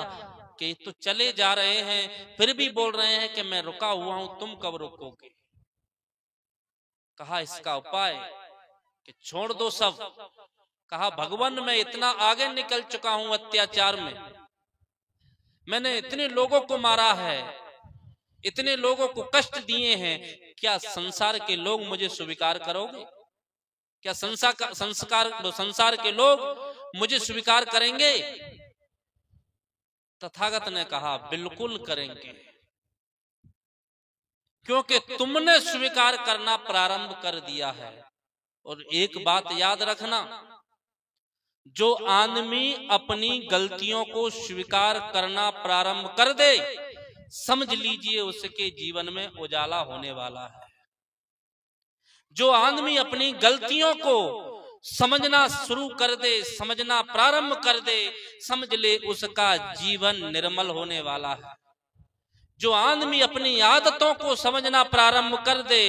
कि तो चले जा रहे हैं, फिर भी बोल रहे हैं कि मैं रुका हुआ हूं, तुम कब रुकोगे। कहा इसका उपाय कि छोड़ दो सब। कहा भगवान मैं इतना आगे निकल चुका हूं अत्याचार में, मैंने इतने लोगों को मारा है, इतने लोगों को कष्ट दिए हैं, क्या संसार के लोग मुझे स्वीकार करोगे? क्या संसार के लोग मुझे स्वीकार करेंगे? तथागत ने कहा बिल्कुल करेंगे, क्योंकि तुमने स्वीकार करना प्रारंभ कर दिया है। और एक बात याद रखना, जो आदमी अपनी गलतियों को स्वीकार करना प्रारंभ कर दे, समझ लीजिए उसके जीवन में उजाला होने वाला है। जो आदमी अपनी गलतियों को समझना शुरू कर दे, समझना प्रारंभ कर दे, समझ ले उसका जीवन निर्मल होने वाला है। जो आदमी अपनी आदतों को समझना प्रारंभ कर दे,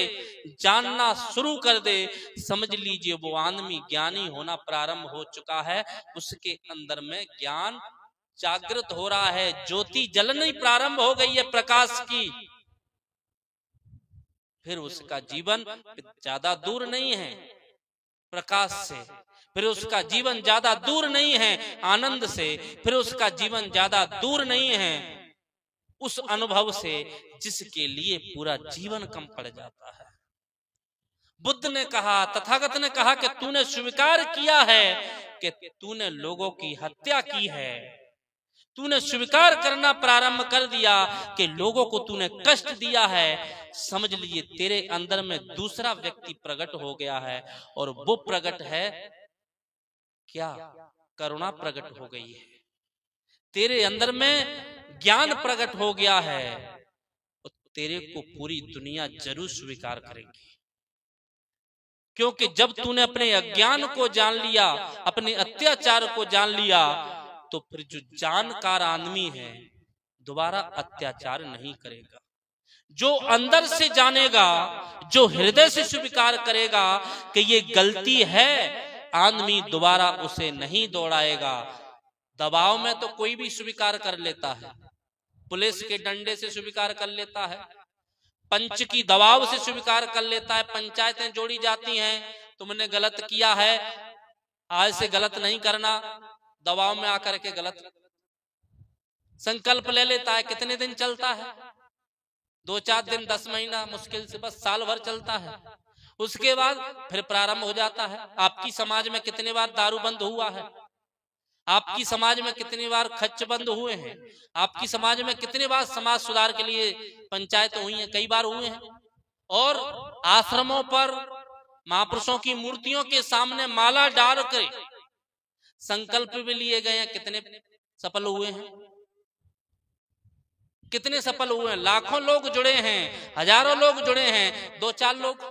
जानना शुरू कर दे, समझ लीजिए वो आदमी ज्ञानी होना प्रारंभ हो चुका है। उसके अंदर में ज्ञान जागृत हो रहा है, ज्योति जलनी प्रारंभ हो गई है प्रकाश की। फिर उसका जीवन ज्यादा दूर नहीं है प्रकाश से, फिर उसका जीवन ज्यादा दूर नहीं है आनंद से, फिर उसका जीवन ज्यादा दूर नहीं है उस अनुभव से जिसके लिए पूरा जीवन कम पड़ जाता है। बुद्ध ने कहा, तथागत ने कहा कि तूने स्वीकार किया है कि तूने लोगों की हत्या की है, तूने स्वीकार करना प्रारंभ कर दिया कि लोगों को तूने कष्ट दिया है। समझ लीजिए तेरे अंदर में दूसरा व्यक्ति प्रकट हो गया है, और वो प्रकट है क्या? करुणा प्रकट हो गई है, तेरे अंदर में ज्ञान प्रकट हो गया है, और तेरे को पूरी दुनिया जरूर स्वीकार करेगी। क्योंकि जब तूने अपने अज्ञान को जान लिया, अपने अत्याचार को जान लिया, तो फिर जो जानकार आदमी है दोबारा अत्याचार नहीं करेगा। जो अंदर से जानेगा, जो हृदय से स्वीकार करेगा कि ये गलती है, आदमी दोबारा उसे नहीं दौड़ाएगा। दबाव में तो कोई भी स्वीकार कर लेता है, पुलिस के डंडे से स्वीकार कर लेता है, पंच की दबाव से स्वीकार कर लेता है, पंचायतें जोड़ी जाती हैं, तुमने गलत किया है, आज से गलत नहीं करना, दबाव में आकर के गलत संकल्प ले लेता है। कितने दिन चलता है? 2-4 दिन, 10 महीना, मुश्किल से बस साल भर चलता है। उसके बाद फिर प्रारंभ हो जाता है। आपकी समाज में कितने बार दारू बंद हुआ है? आपकी समाज में कितनी बार खच्च बंद हुए हैं? आपकी समाज में कितने बार समाज सुधार के लिए पंचायत हुई हैं? कई बार हुए हैं। और आश्रमों पर महापुरुषों की मूर्तियों के सामने माला डाल कर संकल्प भी लिए गए हैं, कितने सफल हुए हैं? कितने सफल हुए हैं? लाखों लोग जुड़े हैं, हजारों लोग जुड़े हैं, 2-4 लोग,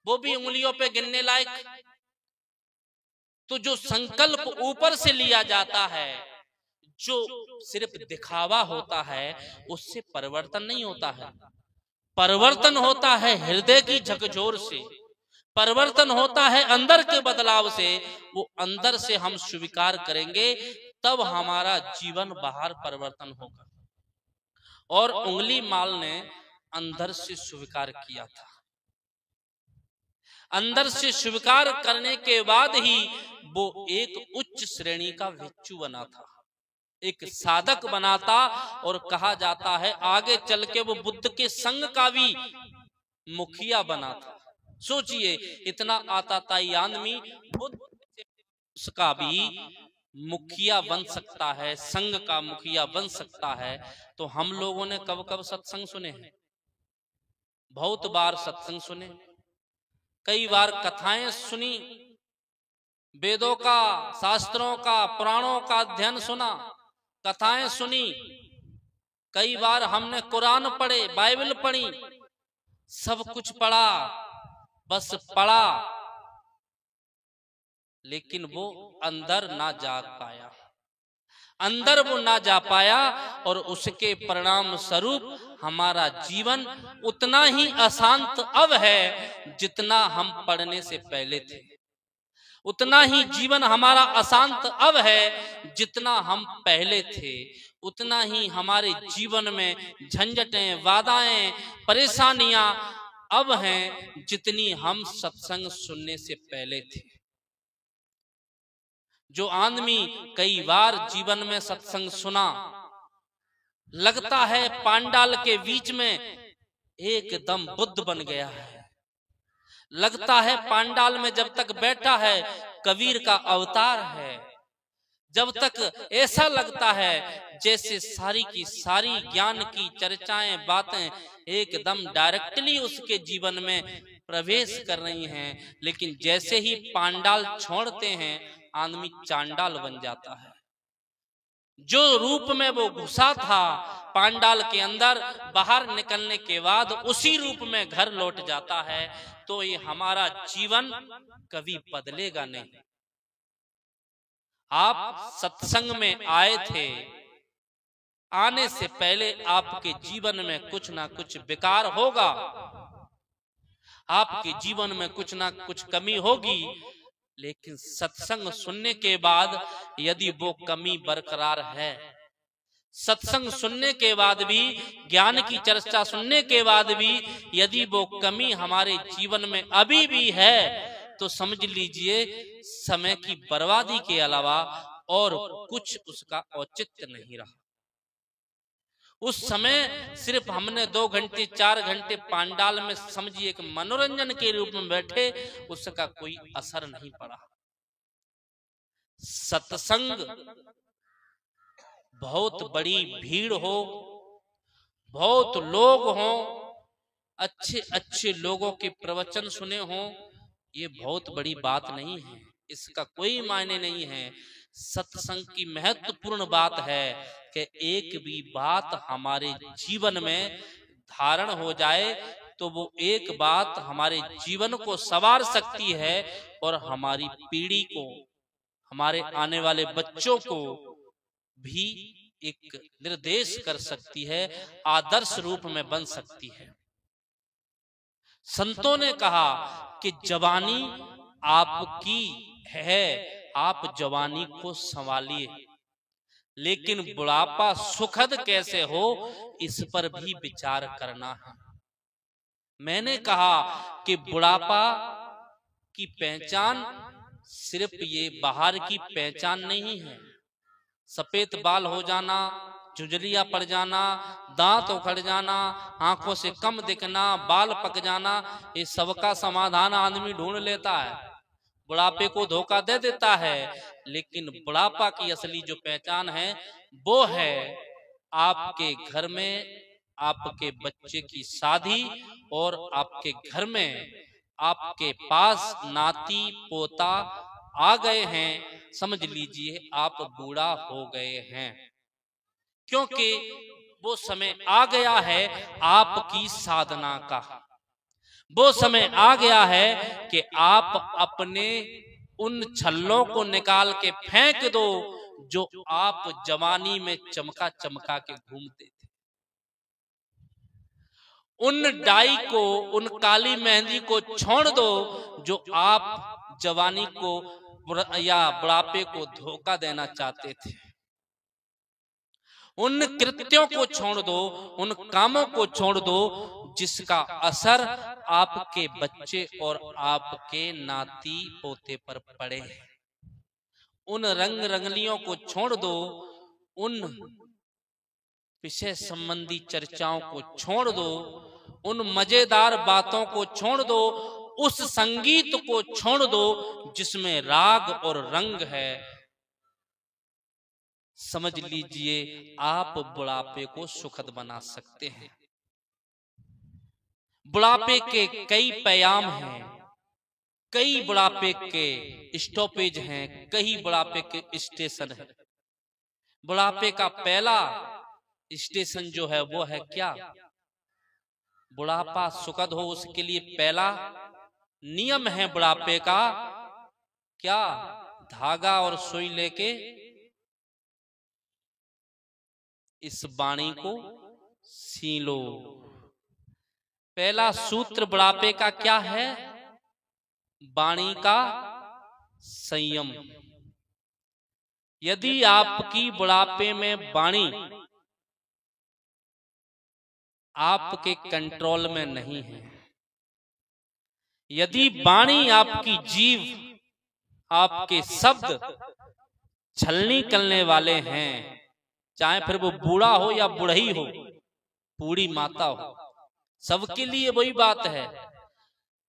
वो भी उंगलियों पे गिनने लायक। तो जो संकल्प ऊपर से लिया जाता है, जो सिर्फ दिखावा होता है, उससे परिवर्तन नहीं होता है। परिवर्तन होता है हृदय की झकझोर से, परिवर्तन होता है अंदर के बदलाव से। वो अंदर से हम स्वीकार करेंगे तब हमारा जीवन बाहर परिवर्तन होगा। और उंगली माल ने अंदर से स्वीकार किया था। अंदर से स्वीकार करने के बाद ही वो एक उच्च श्रेणी का भिक्षु बना था, एक साधक बना था, और कहा जाता है आगे चल के वो बुद्ध के संघ का भी मुखिया बना था। सोचिए, इतना आताताई आदमी बुद्ध उसका भी मुखिया बन सकता है, संघ का मुखिया बन सकता है। तो हम लोगों ने कब कब सत्संग सुने हैं? बहुत बार सत्संग सुने, कई बार कथाएं सुनी, वेदों का, शास्त्रों का, पुराणों का अध्ययन सुना, कथाएं सुनी, कई बार हमने कुरान पढ़े, बाइबल पढ़ी, सब कुछ पढ़ा, बस पढ़ा, लेकिन वो अंदर ना जा पाया, अंदर वो ना जा पाया, और उसके परिणाम स्वरूप हमारा जीवन उतना ही अशांत अब है जितना हम पढ़ने से पहले थे। उतना ही जीवन हमारा अशांत अब है जितना हम पहले थे। उतना ही हमारे जीवन में झंझटें, बाधाएं, परेशानियां अब हैं जितनी हम सत्संग सुनने से पहले थे। जो आदमी कई बार जीवन में सत्संग सुना, लगता है पांडाल के बीच में एकदम बुद्ध बन गया है, लगता है पांडाल में जब तक बैठा है कबीर का अवतार है, जब तक ऐसा लगता है जैसे सारी की सारी ज्ञान की चर्चाएं, बातें एकदम डायरेक्टली उसके जीवन में प्रवेश कर रही हैं। लेकिन जैसे ही पांडाल छोड़ते हैं आदमी चांडाल बन जाता है। जो रूप में वो घुसा था पांडाल के अंदर, बाहर निकलने के बाद उसी रूप में घर लौट जाता है। तो ये हमारा जीवन कभी बदलेगा नहीं। आप सत्संग में आए थे, आने से पहले आपके जीवन में कुछ ना कुछ विकार होगा। आपके जीवन में कुछ ना कुछ कमी होगी, लेकिन सत्संग सुनने के बाद यदि वो कमी बरकरार है, सत्संग सुनने के बाद भी, ज्ञान की चर्चा सुनने के बाद भी यदि वो कमी हमारे जीवन में अभी भी है, तो समझ लीजिए समय की बर्बादी के अलावा और कुछ उसका औचित्य नहीं रहा। उस समय सिर्फ हमने 2 घंटे 4 घंटे पांडाल में समझिए एक मनोरंजन के रूप में बैठे, उसका कोई असर नहीं पड़ा। सत्संग बहुत बड़ी भीड़ हो, बहुत लोग हों, अच्छे अच्छे लोगों के प्रवचन सुने हों, ये बहुत बड़ी बात नहीं है, इसका कोई मायने नहीं है। सत्संग की महत्वपूर्ण बात है कि एक भी बात हमारे जीवन में धारण हो जाए तो वो एक बात हमारे जीवन को संवार सकती है और हमारी पीढ़ी को, हमारे आने वाले बच्चों को भी एक निर्देश कर सकती है, आदर्श रूप में बन सकती है। संतों ने कहा कि जवानी आपकी है, आप जवानी को संभालिए, लेकिन बुढ़ापा सुखद कैसे हो इस पर भी विचार करना है। मैंने कहा कि बुढ़ापा की पहचान सिर्फ ये बाहर की पहचान नहीं है, सफेद बाल हो जाना, झुर्रियां पड़ जाना, दांत उखड़ जाना, आंखों से कम दिखना, बाल पक जाना, ये सबका समाधान आदमी ढूंढ लेता है, बुढ़ापे को धोखा दे देता है। लेकिन बुढ़ापा की असली जो पहचान है वो है आपके घर में आपके बच्चे की शादी और आपके घर में आपके पास नाती पोता आ गए हैं, समझ लीजिए आप बूढ़ा हो गए हैं, क्योंकि वो समय आ गया है आपकी साधना का। वो समय आ गया है कि आप अपने उन छल्लों को निकाल के फेंक दो जो आप जवानी में चमका चमका के घूमते थे। उन डाई को, उन काली मेहंदी को छोड़ दो जो आप जवानी को या बुढ़ापे को धोखा देना चाहते थे। उन कृत्यों को छोड़ दो, उन कामों को छोड़ दो जिसका असर आपके बच्चे और आपके नाती पोते पर पड़े। उन रंग रंगलियों को छोड़ दो, उन विषय संबंधी चर्चाओं को छोड़ दो, उन मजेदार बातों को छोड़ दो, उस संगीत को छोड़ दो जिसमें राग और रंग है। समझ लीजिए आप बुढ़ापे को सुखद बना सकते हैं। बुढ़ापे के कई पैगाम हैं, कई बुढ़ापे के स्टॉपेज हैं, कई बुढ़ापे के स्टेशन हैं। बुढ़ापे का पहला स्टेशन जो है वो है क्या? बुढ़ापा सुखद हो उसके लिए पहला नियम है बुढ़ापे का क्या? धागा और सुई लेके इस वाणी को सी लो। पहला सूत्र बुढ़ापे का क्या है? वाणी का संयम। यदि आपकी बुढ़ापे में वाणी आपके कंट्रोल में नहीं है, यदि वाणी आपकी जीव, आपके शब्द छलनी करने वाले हैं, चाहे फिर वो बूढ़ा हो या बुढ़ई हो, बूढ़ी माता हो, सबके लिए वही बात है।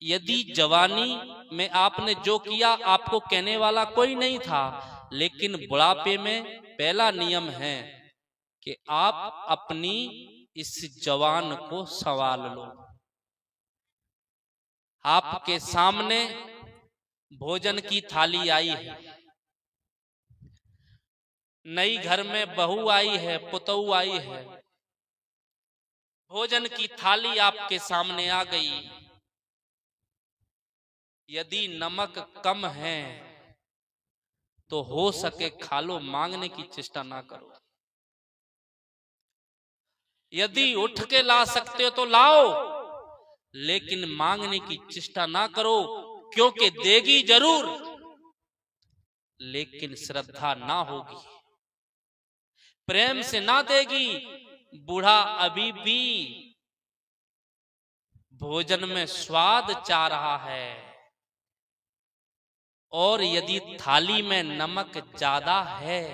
यदि जवानी में आपने जो किया आपको कहने वाला कोई नहीं था, लेकिन बुढ़ापे में पहला नियम है कि आप अपनी इस जवान को संभाल लो। आपके सामने भोजन की थाली आई है, नई घर में बहू आई है, पुतहू आई है, भोजन की थाली आपके सामने आ गई। यदि नमक कम है तो हो सके खा लो, मांगने की चेष्टा ना करो। यदि उठ के ला सकते हो तो लाओ, लेकिन मांगने की चेष्टा ना करो, क्योंकि देगी जरूर, लेकिन श्रद्धा ना होगी, प्रेम से ना देगी। बूढ़ा अभी भी भोजन में स्वाद चाह रहा है, और यदि थाली में नमक ज्यादा है,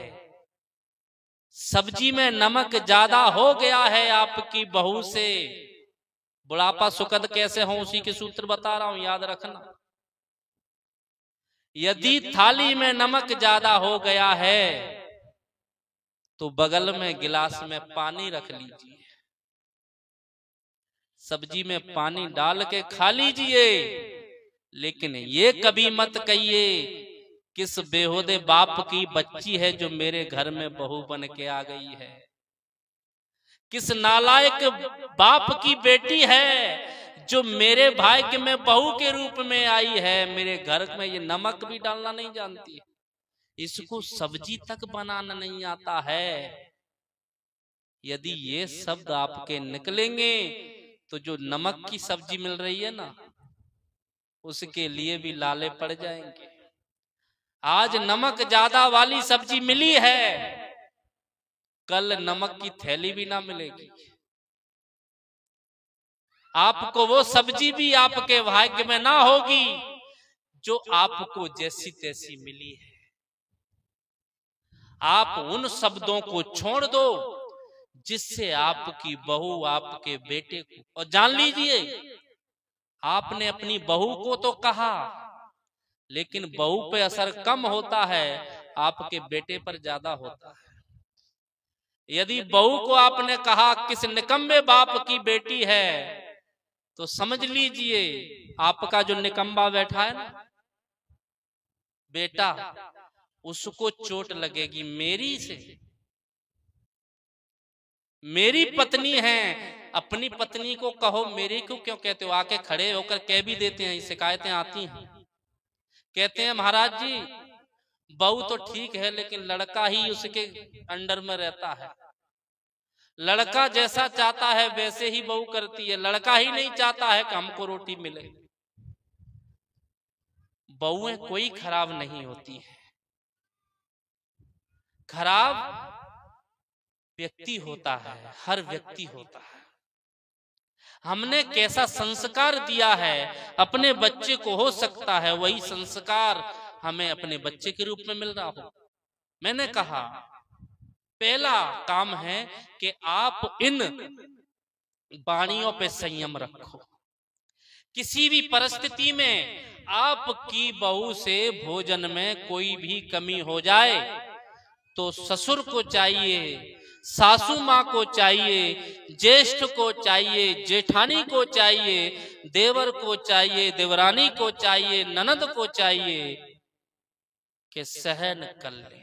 सब्जी में नमक ज्यादा हो गया है आपकी बहू से, बुढ़ापा सुखद कैसे हो उसी के सूत्र बता रहा हूं, याद रखना। यदि थाली में नमक ज्यादा हो गया है तो बगल में गिलास में पानी रख लीजिए, सब्जी में पानी डाल के खा लीजिए, लेकिन ये कभी मत कहिए किस बेहुदे बाप की बच्ची है जो मेरे घर में बहू बन के आ गई है, किस नालायक बाप की बेटी है जो मेरे भाग्य में बहू के रूप में आई है, मेरे घर में ये नमक भी डालना नहीं जानती, इसको सब्जी तक बनाना नहीं आता है। यदि ये शब्द आपके निकलेंगे तो जो नमक की सब्जी मिल रही है ना, उसके लिए भी लाले पड़ जाएंगे। आज नमक ज्यादा वाली सब्जी मिली है, कल नमक की थैली भी ना मिलेगी, आपको वो सब्जी भी आपके भाग्य में ना होगी जो आपको जैसी तैसी मिली है। आप उन शब्दों को छोड़ दो जिससे आपकी बहू आपके बेटे को, और जान लीजिए आपने अपनी बहू को तो कहा, लेकिन बहू पे असर कम होता है, आपके बेटे पर ज्यादा होता है। यदि बहू को आपने कहा किस निकम्मे बाप की बेटी है, तो समझ लीजिए आपका जो निकम्बा बैठा है ना बेटा, उसको चोट लगेगी। मेरी पत्नी है, अपनी पत्नी को कहो मेरी को क्यों कहते हो, आके खड़े होकर कह भी देते हैं, शिकायतें आती हैं, कहते हैं महाराज जी बहू तो ठीक है लेकिन लड़का ही उसके अंडर में रहता है, लड़का जैसा चाहता है वैसे ही बहू करती है, लड़का ही नहीं चाहता है कि हमको रोटी मिले। बहुएं कोई खराब नहीं होती है, खराब व्यक्ति होता है, हर व्यक्ति होता है। हमने कैसा संस्कार दिया है अपने बच्चे को, हो सकता है वही संस्कार हमें अपने बच्चे के रूप में मिल रहा हो। मैंने कहा पहला काम है कि आप इन वाणियों पे संयम रखो। किसी भी परिस्थिति में आपकी बहू से भोजन में कोई भी कमी हो जाए तो ससुर को चाहिए, सासू माँ को चाहिए, ज्येष्ठ को चाहिए, जेठानी को चाहिए, देवर को चाहिए, देवरानी को चाहिए, ननद को चाहिए कि सहन कर ले,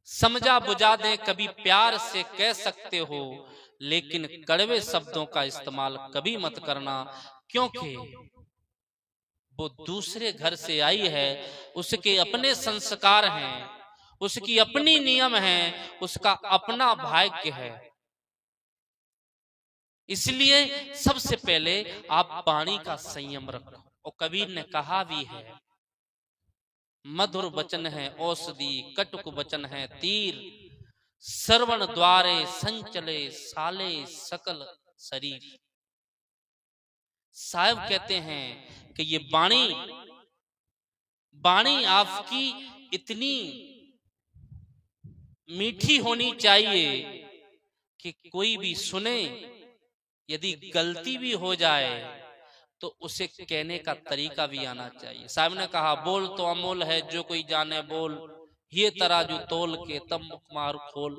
समझा बुझा दे, कभी प्यार से कह सकते हो, लेकिन कड़वे शब्दों का इस्तेमाल कभी मत करना, क्योंकि वो दूसरे घर से आई है, उसके अपने संस्कार हैं, उसकी अपनी नियम है, उसका अपना भाग्य है। इसलिए सबसे पहले आप वाणी का संयम रखो। और कबीर ने कहा भी है, मधुर वचन है औषधि, कटुक वचन है तीर, श्रवण द्वारे संचले साले सकल शरीर। साहब कहते हैं कि ये वाणी आपकी इतनी मीठी होनी चाहिए कि कोई भी सुने, यदि गलती भी हो जाए तो उसे कहने का तरीका भी आना चाहिए। साहब ने कहा बोल तो अमोल है जो कोई जाने बोल, ये तराजू तोल के तब मुख मार खोल।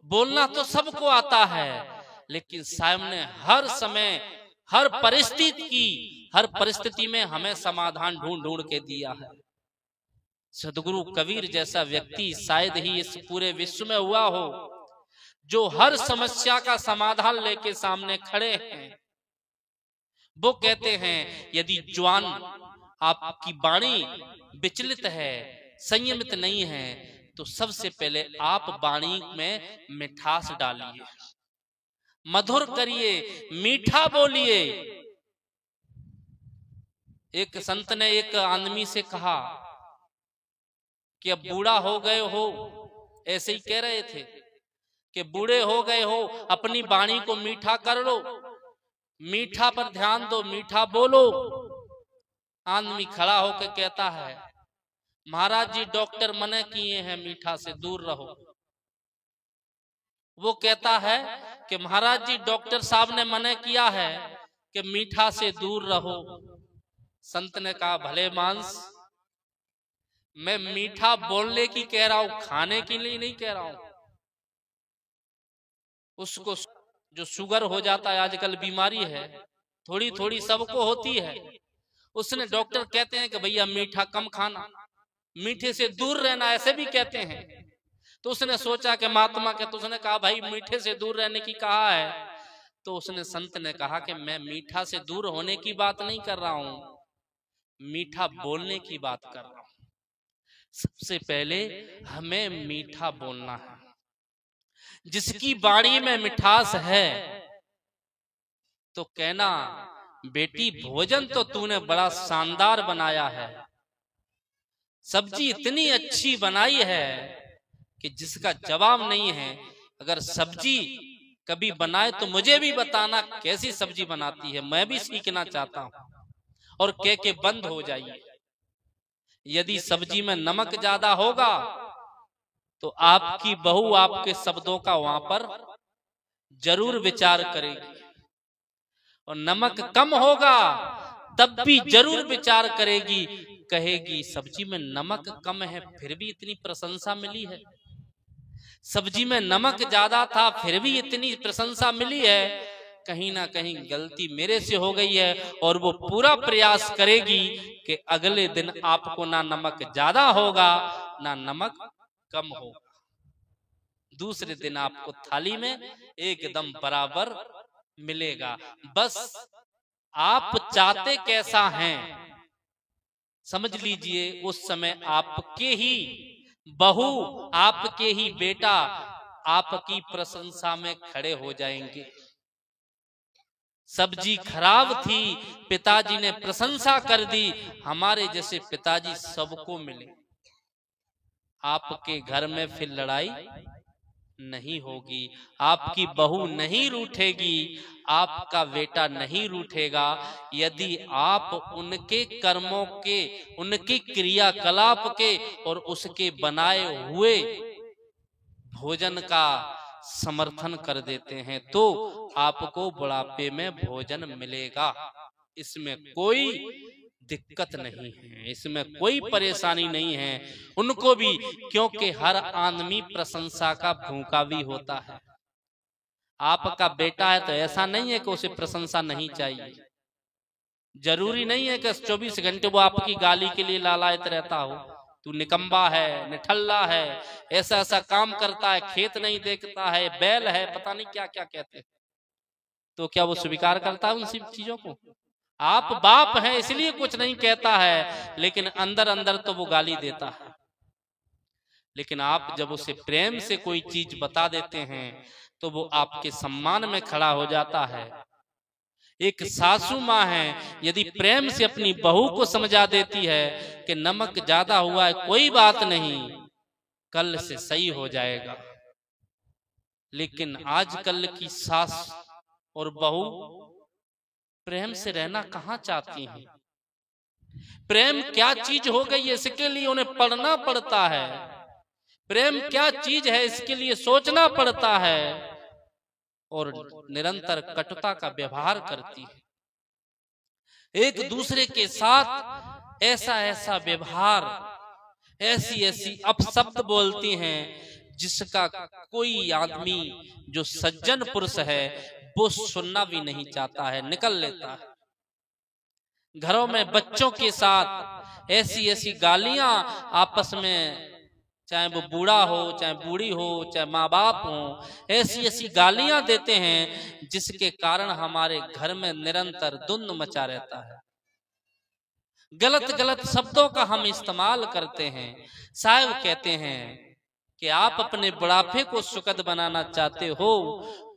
बोलना तो सबको आता है, लेकिन साहब ने हर समय हर परिस्थिति में हमें समाधान ढूंढ के दिया है। सदगुरु कबीर जैसा व्यक्ति शायद ही इस पूरे विश्व में हुआ हो जो हर समस्या का समाधान लेके सामने खड़े हैं। वो कहते हैं यदि ज्वान आपकी वाणी विचलित है, संयमित नहीं है, तो सबसे पहले आप वाणी में मिठास डालिए। मधुर करिए, मीठा बोलिए। एक संत ने एक आदमी से कहा कि अब बूढ़ा हो गए हो, ऐसे ही कह रहे थे कि बूढ़े हो गए हो, अपनी वाणी को मीठा कर लो, मीठा पर ध्यान दो, मीठा बोलो। आदमी खड़ा होकर कहता है, महाराज जी डॉक्टर मना किए हैं मीठा से दूर रहो। वो कहता है कि महाराज जी डॉक्टर साहब ने मना किया है कि मीठा से दूर रहो। संत ने कहा, भले मांस, मैं मीठा बोलने की कह रहा हूं, खाने के लिए नहीं कह रहा हूं। उसको जो शुगर हो जाता है, आजकल बीमारी है, थोड़ी थोड़ी सबको होती है। उसने डॉक्टर कहते हैं कि भैया मीठा कम खाना, मीठे से दूर रहना, ऐसे भी कहते हैं। तो उसने सोचा कि महात्मा के, तो उसने कहा भाई मीठे से दूर रहने की कहा है। तो उसने संत ने कहा कि मैं मीठा से दूर होने की बात नहीं कर रहा हूं, मीठा बोलने की बात कर रहा हूं। सबसे पहले हमें मीठा बोलना है। जिसकी वाणी में मिठास है तो कहना, बेटी भोजन तो तूने बड़ा शानदार बनाया है, सब्जी इतनी अच्छी बनाई है कि जिसका जवाब नहीं है। अगर सब्जी कभी बनाए तो मुझे भी बताना कैसी सब्जी बनाती है, मैं भी सीखना चाहता हूं। और कह के बंद हो जाइए। यदि सब्जी में नमक ज्यादा होगा तो आपकी बहू आपके शब्दों का वहां पर जरूर विचार करेगी, और नमक कम होगा तब भी जरूर विचार करेगी, कहेगी सब्जी में नमक कम है फिर भी इतनी प्रशंसा मिली है, सब्जी में नमक ज्यादा था फिर भी इतनी प्रशंसा मिली है, कहीं ना कहीं गलती मेरे से हो गई है। और वो पूरा प्रयास करेगी कि अगले दिन आपको ना नमक ज्यादा होगा ना नमक कम होगा, दूसरे दिन आपको थाली में एकदम बराबर मिलेगा। बस आप चाहते कैसा हैं समझ लीजिए, उस समय आपके ही बहू, आपके ही बेटा आपकी प्रशंसा में खड़े हो जाएंगे। सब्जी खराब थी, पिताजी ने प्रशंसा कर दी, हमारे जैसे पिताजी सबको मिले, आपके घर में फिर लड़ाई नहीं होगी, आपकी बहू नहीं रूठेगी, आपका बेटा नहीं रूठेगा। यदि आप उनके कर्मों के, उनकी क्रियाकलाप के और उसके बनाए हुए भोजन का समर्थन कर देते हैं तो आपको बुढ़ापे में भोजन मिलेगा। इसमें कोई दिक्कत नहीं है, इसमें कोई परेशानी नहीं है उनको भी, क्योंकि हर आदमी प्रशंसा का भूखा भी होता है। आपका बेटा है तो ऐसा नहीं है कि उसे प्रशंसा नहीं चाहिए, जरूरी नहीं है कि 24 घंटे वो आपकी गाली के लिए लालायत रहता हो, तू निकम्बा है, निठल्ला है, ऐसा ऐसा काम करता है, खेत नहीं देखता है, बैल है, पता नहीं क्या क्या कहते हैं। तो क्या वो स्वीकार करता है उन सब चीजों को? आप बाप हैं इसलिए कुछ नहीं कहता है, लेकिन अंदर अंदर तो वो गाली देता है। लेकिन आप जब उसे प्रेम से कोई चीज बता देते हैं तो वो आपके सम्मान में खड़ा हो जाता है। एक सासू माँ है, यदि प्रेम से अपनी बहू को समझा देती है कि नमक ज्यादा हुआ है कोई बात नहीं, कल से सही हो जाएगा। लेकिन आजकल की सास और बहू प्रेम से रहना कहाँ चाहती हैं? प्रेम क्या चीज हो गई है इसके लिए उन्हें पढ़ना पड़ता है, प्रेम क्या चीज है इसके लिए सोचना पड़ता है, और निरंतर कटुता का व्यवहार करती है। एक दूसरे के साथ ऐसा ऐसा व्यवहार, ऐसी ऐसी अपशब्द बोलती हैं जिसका कोई आदमी जो सज्जन पुरुष है वो सुनना भी नहीं चाहता है, निकल लेता है। घरों में बच्चों के साथ ऐसी ऐसी गालियां आपस में, चाहे वो बूढ़ा हो, चाहे बूढ़ी हो, चाहे माँ बाप हो, ऐसी ऐसी गालियां देते हैं जिसके कारण हमारे घर में निरंतर धुंध मचा रहता है। गलत गलत शब्दों का हम इस्तेमाल करते हैं। साहब कहते हैं कि आप अपने बुढ़ापे को सुखद बनाना चाहते हो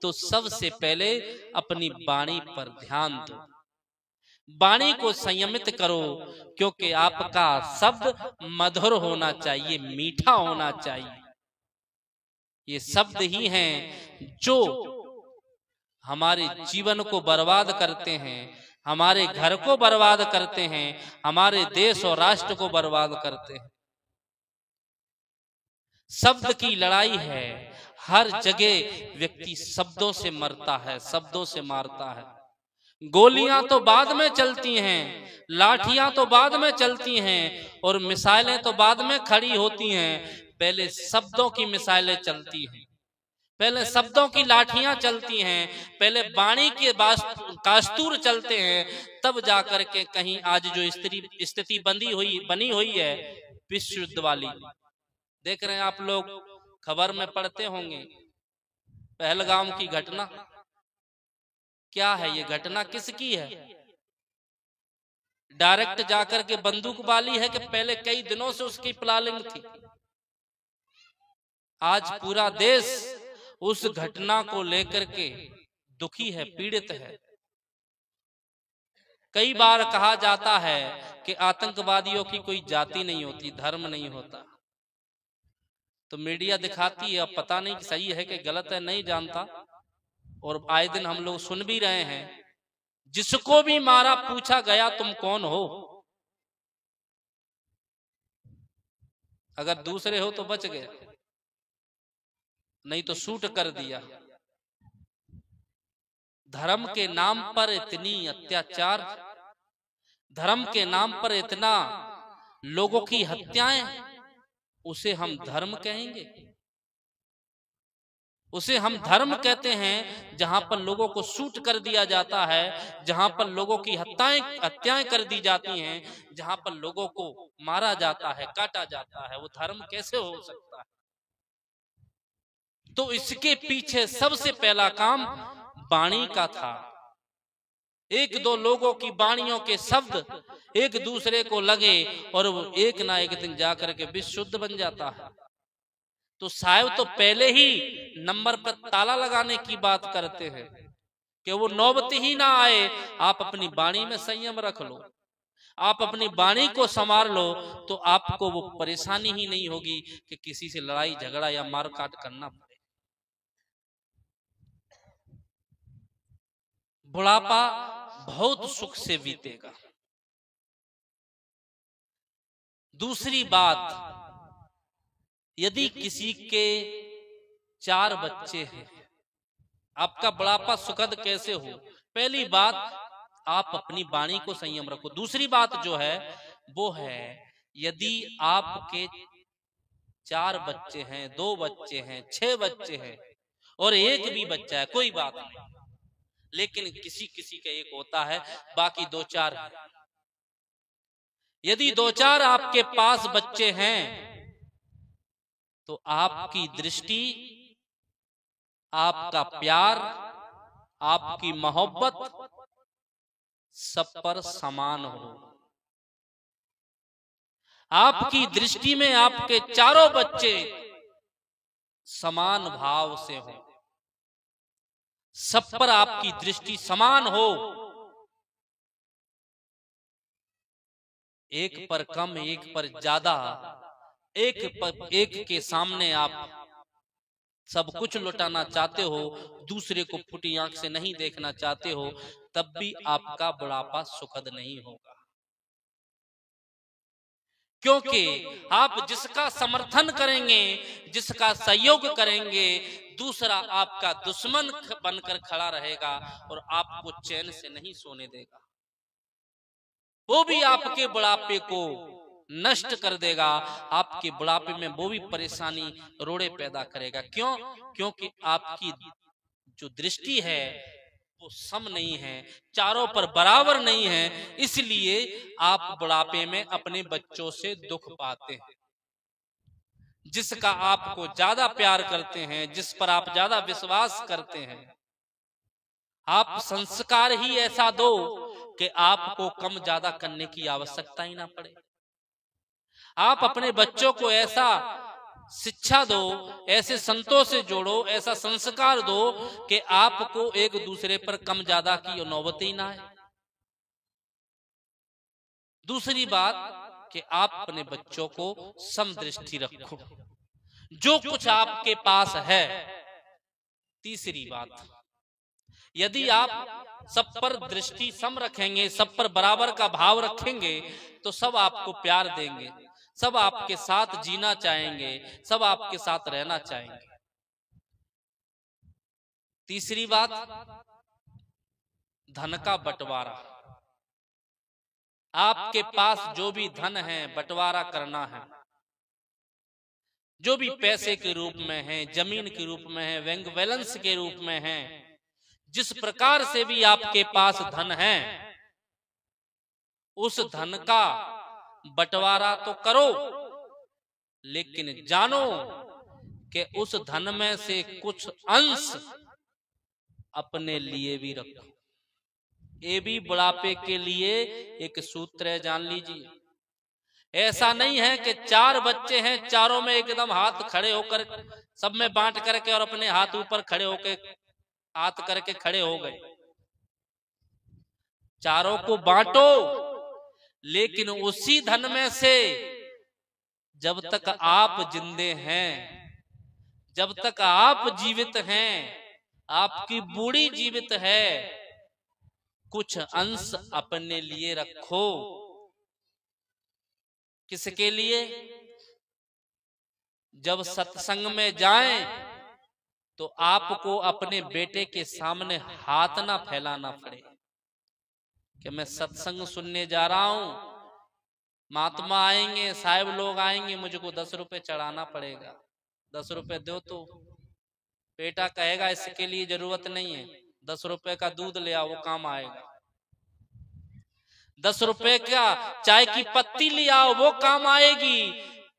तो सबसे पहले अपनी वाणी पर ध्यान दो, वाणी को संयमित करो, क्योंकि आपका शब्द मधुर होना चाहिए, मीठा होना चाहिए। ये शब्द ही हैं जो हमारे जीवन को बर्बाद करते हैं, हमारे घर को बर्बाद करते हैं, हमारे देश और राष्ट्र को बर्बाद करते हैं। शब्द की लड़ाई है, हर जगह व्यक्ति शब्दों से मरता है, शब्दों से मारता है। गोलियां तो बाद में चलती हैं, लाठियां तो बाद में चलती हैं, और मिसाइलें तो बाद में खड़ी होती हैं। पहले शब्दों की मिसाइलें चलती हैं, पहले शब्दों की लाठियां चलती हैं, पहले वाणी के कास्तूर चलते हैं, तब जाकर के कहीं आज जो स्थिति बनी हुई है विश्व युद्ध वाली, देख रहे हैं आप लोग, खबर में पढ़ते होंगे पहलगाम की घटना। क्या है ये घटना, किसकी है? डायरेक्ट जाकर के बंदूक वाली है कि पहले कई दिनों से उसकी प्लानिंग थी? आज पूरा देश उस घटना को लेकर के दुखी है, पीड़ित है। कई बार कहा जाता है कि आतंकवादियों की कोई जाति नहीं होती, धर्म नहीं होता, तो मीडिया दिखाती है। अब पता नहीं सही है कि गलत है, नहीं जानता, और आए दिन हम लोग सुन भी रहे हैं, जिसको भी मारा पूछा गया तुम कौन हो, अगर दूसरे हो तो बच गया, नहीं तो शूट कर दिया। धर्म के नाम पर इतनी अत्याचार, धर्म के नाम पर इतना लोगों की हत्याएं, उसे हम धर्म कहेंगे? उसे हम धर्म कहते हैं जहां पर लोगों को शूट कर दिया जाता है, जहां पर लोगों की हत्याएं कर दी जाती हैं, जहां पर लोगों को मारा जाता है, काटा जाता है, वो धर्म कैसे हो सकता है? तो इसके पीछे सबसे पहला काम वाणी का था। एक दो लोगों की वाणियों के शब्द एक दूसरे को लगे और वो एक ना एक दिन जाकर के विश्व शुद्ध बन जाता है। तो साहब तो पहले ही नंबर पर ताला लगाने की बात करते हैं कि वो नौबत ही ना आए। आप अपनी वाणी में संयम रख लो, आप अपनी वाणी को संभाल लो, तो आपको वो परेशानी ही नहीं होगी कि किसी से लड़ाई झगड़ा या मारकाट करना पड़े। बुढ़ापा बहुत सुख से बीतेगा। दूसरी बात, यदि किसी के 4 बच्चे हैं, आपका बुढ़ापा सुखद कैसे हो? पहली बात, आप अपनी वाणी को संयम रखो। दूसरी बात जो है वो है, यदि आपके 4 बच्चे हैं, 2 बच्चे हैं, 6 बच्चे हैं और एक भी बच्चा है, कोई बात नहीं, लेकिन किसी किसी का एक होता है, बाकी 2-4 है। यदि 2-4 आपके पास बच्चे हैं तो आपकी दृष्टि, आपका प्यार, आपकी मोहब्बत सब पर समान हो। आपकी दृष्टि में आपके चारों बच्चे समान भाव से हो, सब पर आपकी दृष्टि समान हो। एक पर कम, एक पर ज्यादा, एक के सामने आप सब कुछ लुटाना चाहते हो, दूसरे को फुटी आंख से नहीं देखना चाहते हो, तब भी आपका बुढ़ापा सुखद नहीं होगा। क्योंकि आप जिसका समर्थन करेंगे, जिसका सहयोग करेंगे, दूसरा आपका दुश्मन बनकर खड़ा रहेगा और आपको चैन से नहीं सोने देगा। वो भी आपके बुढ़ापे को नष्ट कर देगा, आपके बुढ़ापे में वो भी परेशानी, रोड़े पैदा करेगा। क्यों? क्योंकि आपकी जो दृष्टि है वो सम नहीं है, चारों पर बराबर नहीं है, इसलिए आप बुढ़ापे में अपने बच्चों से दुख पाते हैं। जिसका आपको ज्यादा प्यार करते हैं, जिस पर आप ज्यादा विश्वास करते हैं, आप संस्कार ही ऐसा दो कि आपको कम ज्यादा करने की आवश्यकता ही ना पड़े। आप अपने बच्चों को ऐसा शिक्षा दो, ऐसे संतों से जोड़ो, ऐसा संस्कार दो कि आपको एक दूसरे पर कम ज्यादा की नौबत ही ना आए। दूसरी बात कि आप अपने बच्चों को समदृष्टि रखो, जो कुछ आपके पास है। तीसरी बात, यदि आप सब पर दृष्टि सम रखेंगे, सब पर बराबर का भाव रखेंगे, तो सब आपको प्यार देंगे, सब आपके साथ जीना चाहेंगे, सब आपके साथ रहना चाहेंगे। तीसरी बात, धन का बंटवारा। आपके पास जो भी धन है बंटवारा करना है, जो भी पैसे के रूप में है, जमीन के रूप में है, बैंक बैलेंस के रूप में है, जिस प्रकार से भी आपके पास धन है, उस धन का बंटवारा तो करो, लेकिन जानो कि उस धन में से कुछ अंश अपने लिए भी रखो। ये भी बुढ़ापे के लिए एक सूत्र है, जान लीजिए। ऐसा नहीं है कि 4 बच्चे हैं, चारों में एकदम हाथ खड़े होकर सब में बांट करके और अपने हाथ ऊपर खड़े होकर हाथ करके खड़े हो गए। चारों को बांटो, लेकिन उसी धन में से जब तक आप जिंदे हैं, जब तक आप जीवित हैं, आपकी बूढ़ी जीवित है, कुछ अंश अपने लिए रखो। किसके लिए? जब सत्संग में जाएं तो आपको अपने बेटे के सामने हाथ ना फैलाना पड़े कि मैं सत्संग सुनने जा रहा हूं, महात्मा आएंगे, साहब लोग आएंगे, मुझको 10 रुपए चढ़ाना पड़ेगा, 10 रुपए दो। तो बेटा कहेगा इसके लिए जरूरत नहीं है, 10 रुपए का दूध ले आओ, वो काम आएगा। 10 रुपए का चाय की पत्ती ले आओ, वो काम आएगी,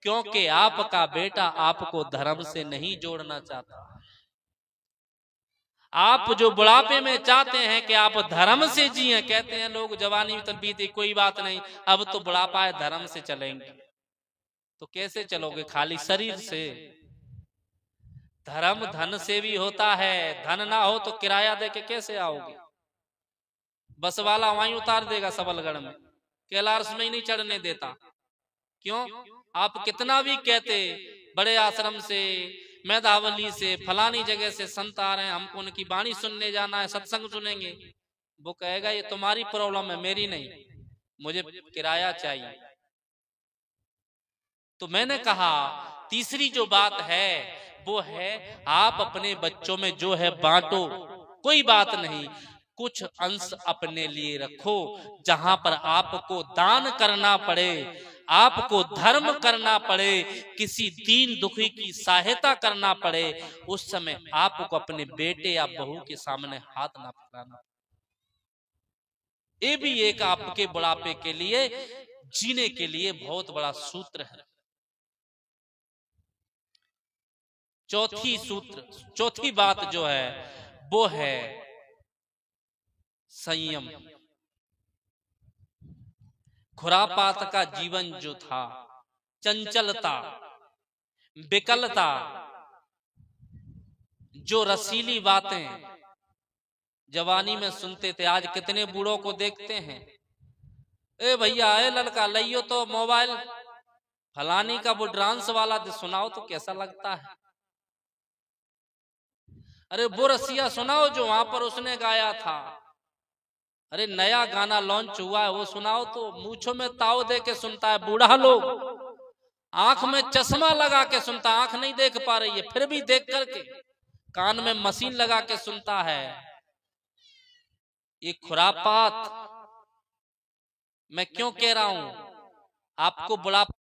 क्योंकि आपका बेटा आपको धर्म से नहीं जोड़ना चाहता। आप जो बुढ़ापे में चाहते हैं कि आप धर्म से जिए, कहते हैं लोग जवानी में तो बीते, कोई बात नहीं, अब तो बुढ़ापा है, धर्म से चलेंगे। तो कैसे चलोगे? खाली शरीर से? धर्म धन से भी होता है, धन ना हो तो किराया देके कैसे आओगे? बस वाला वहीं उतार देगा सबलगढ़ में, कैलाश में ही नहीं चढ़ने देता। क्यों? आप कितना भी कहते बड़े आश्रम से, मेधावली से, फलानी जगह से संत आ रहे हैं, हमको उनकी वाणी सुनने जाना है, सत्संग सुनेंगे, वो कहेगा ये तुम्हारी प्रॉब्लम है, मेरी नहीं, मुझे किराया चाहिए। तो मैंने कहा तीसरी जो बात है वो है आप अपने बच्चों में जो है बांटो, कोई बात नहीं, कुछ अंश अपने लिए रखो। जहां पर आपको दान करना पड़े, आपको धर्म करना पड़े, किसी दीन दुखी की सहायता करना पड़े, उस समय आपको अपने बेटे या बहू के सामने हाथ ना फैलाना। ये भी एक आपके बुढ़ापे के लिए, जीने के लिए बहुत बड़ा सूत्र है। चौथी बात जो है वो है संयम। खुरापात का जीवन जो था, चंचलता, विकलता, जो रसीली बातें जवानी में सुनते थे, आज कितने बूढ़ों को देखते हैं, ए भैया, ए लड़का, लियो तो मोबाइल, फलानी का वो डांस वाला सुनाओ तो कैसा लगता है, अरे वो रसिया सुनाओ जो वहां पर उसने गाया था, अरे नया गाना लॉन्च हुआ है वो सुनाओ, तो मूंछों में ताव दे के सुनता है बूढ़ा लोग, आंख में चश्मा लगा के सुनता, आंख नहीं देख पा रही है फिर भी देख करके, कान में मशीन लगा के सुनता है। ये खुरापात मैं क्यों कह रहा हूं? आपको बुढ़ापा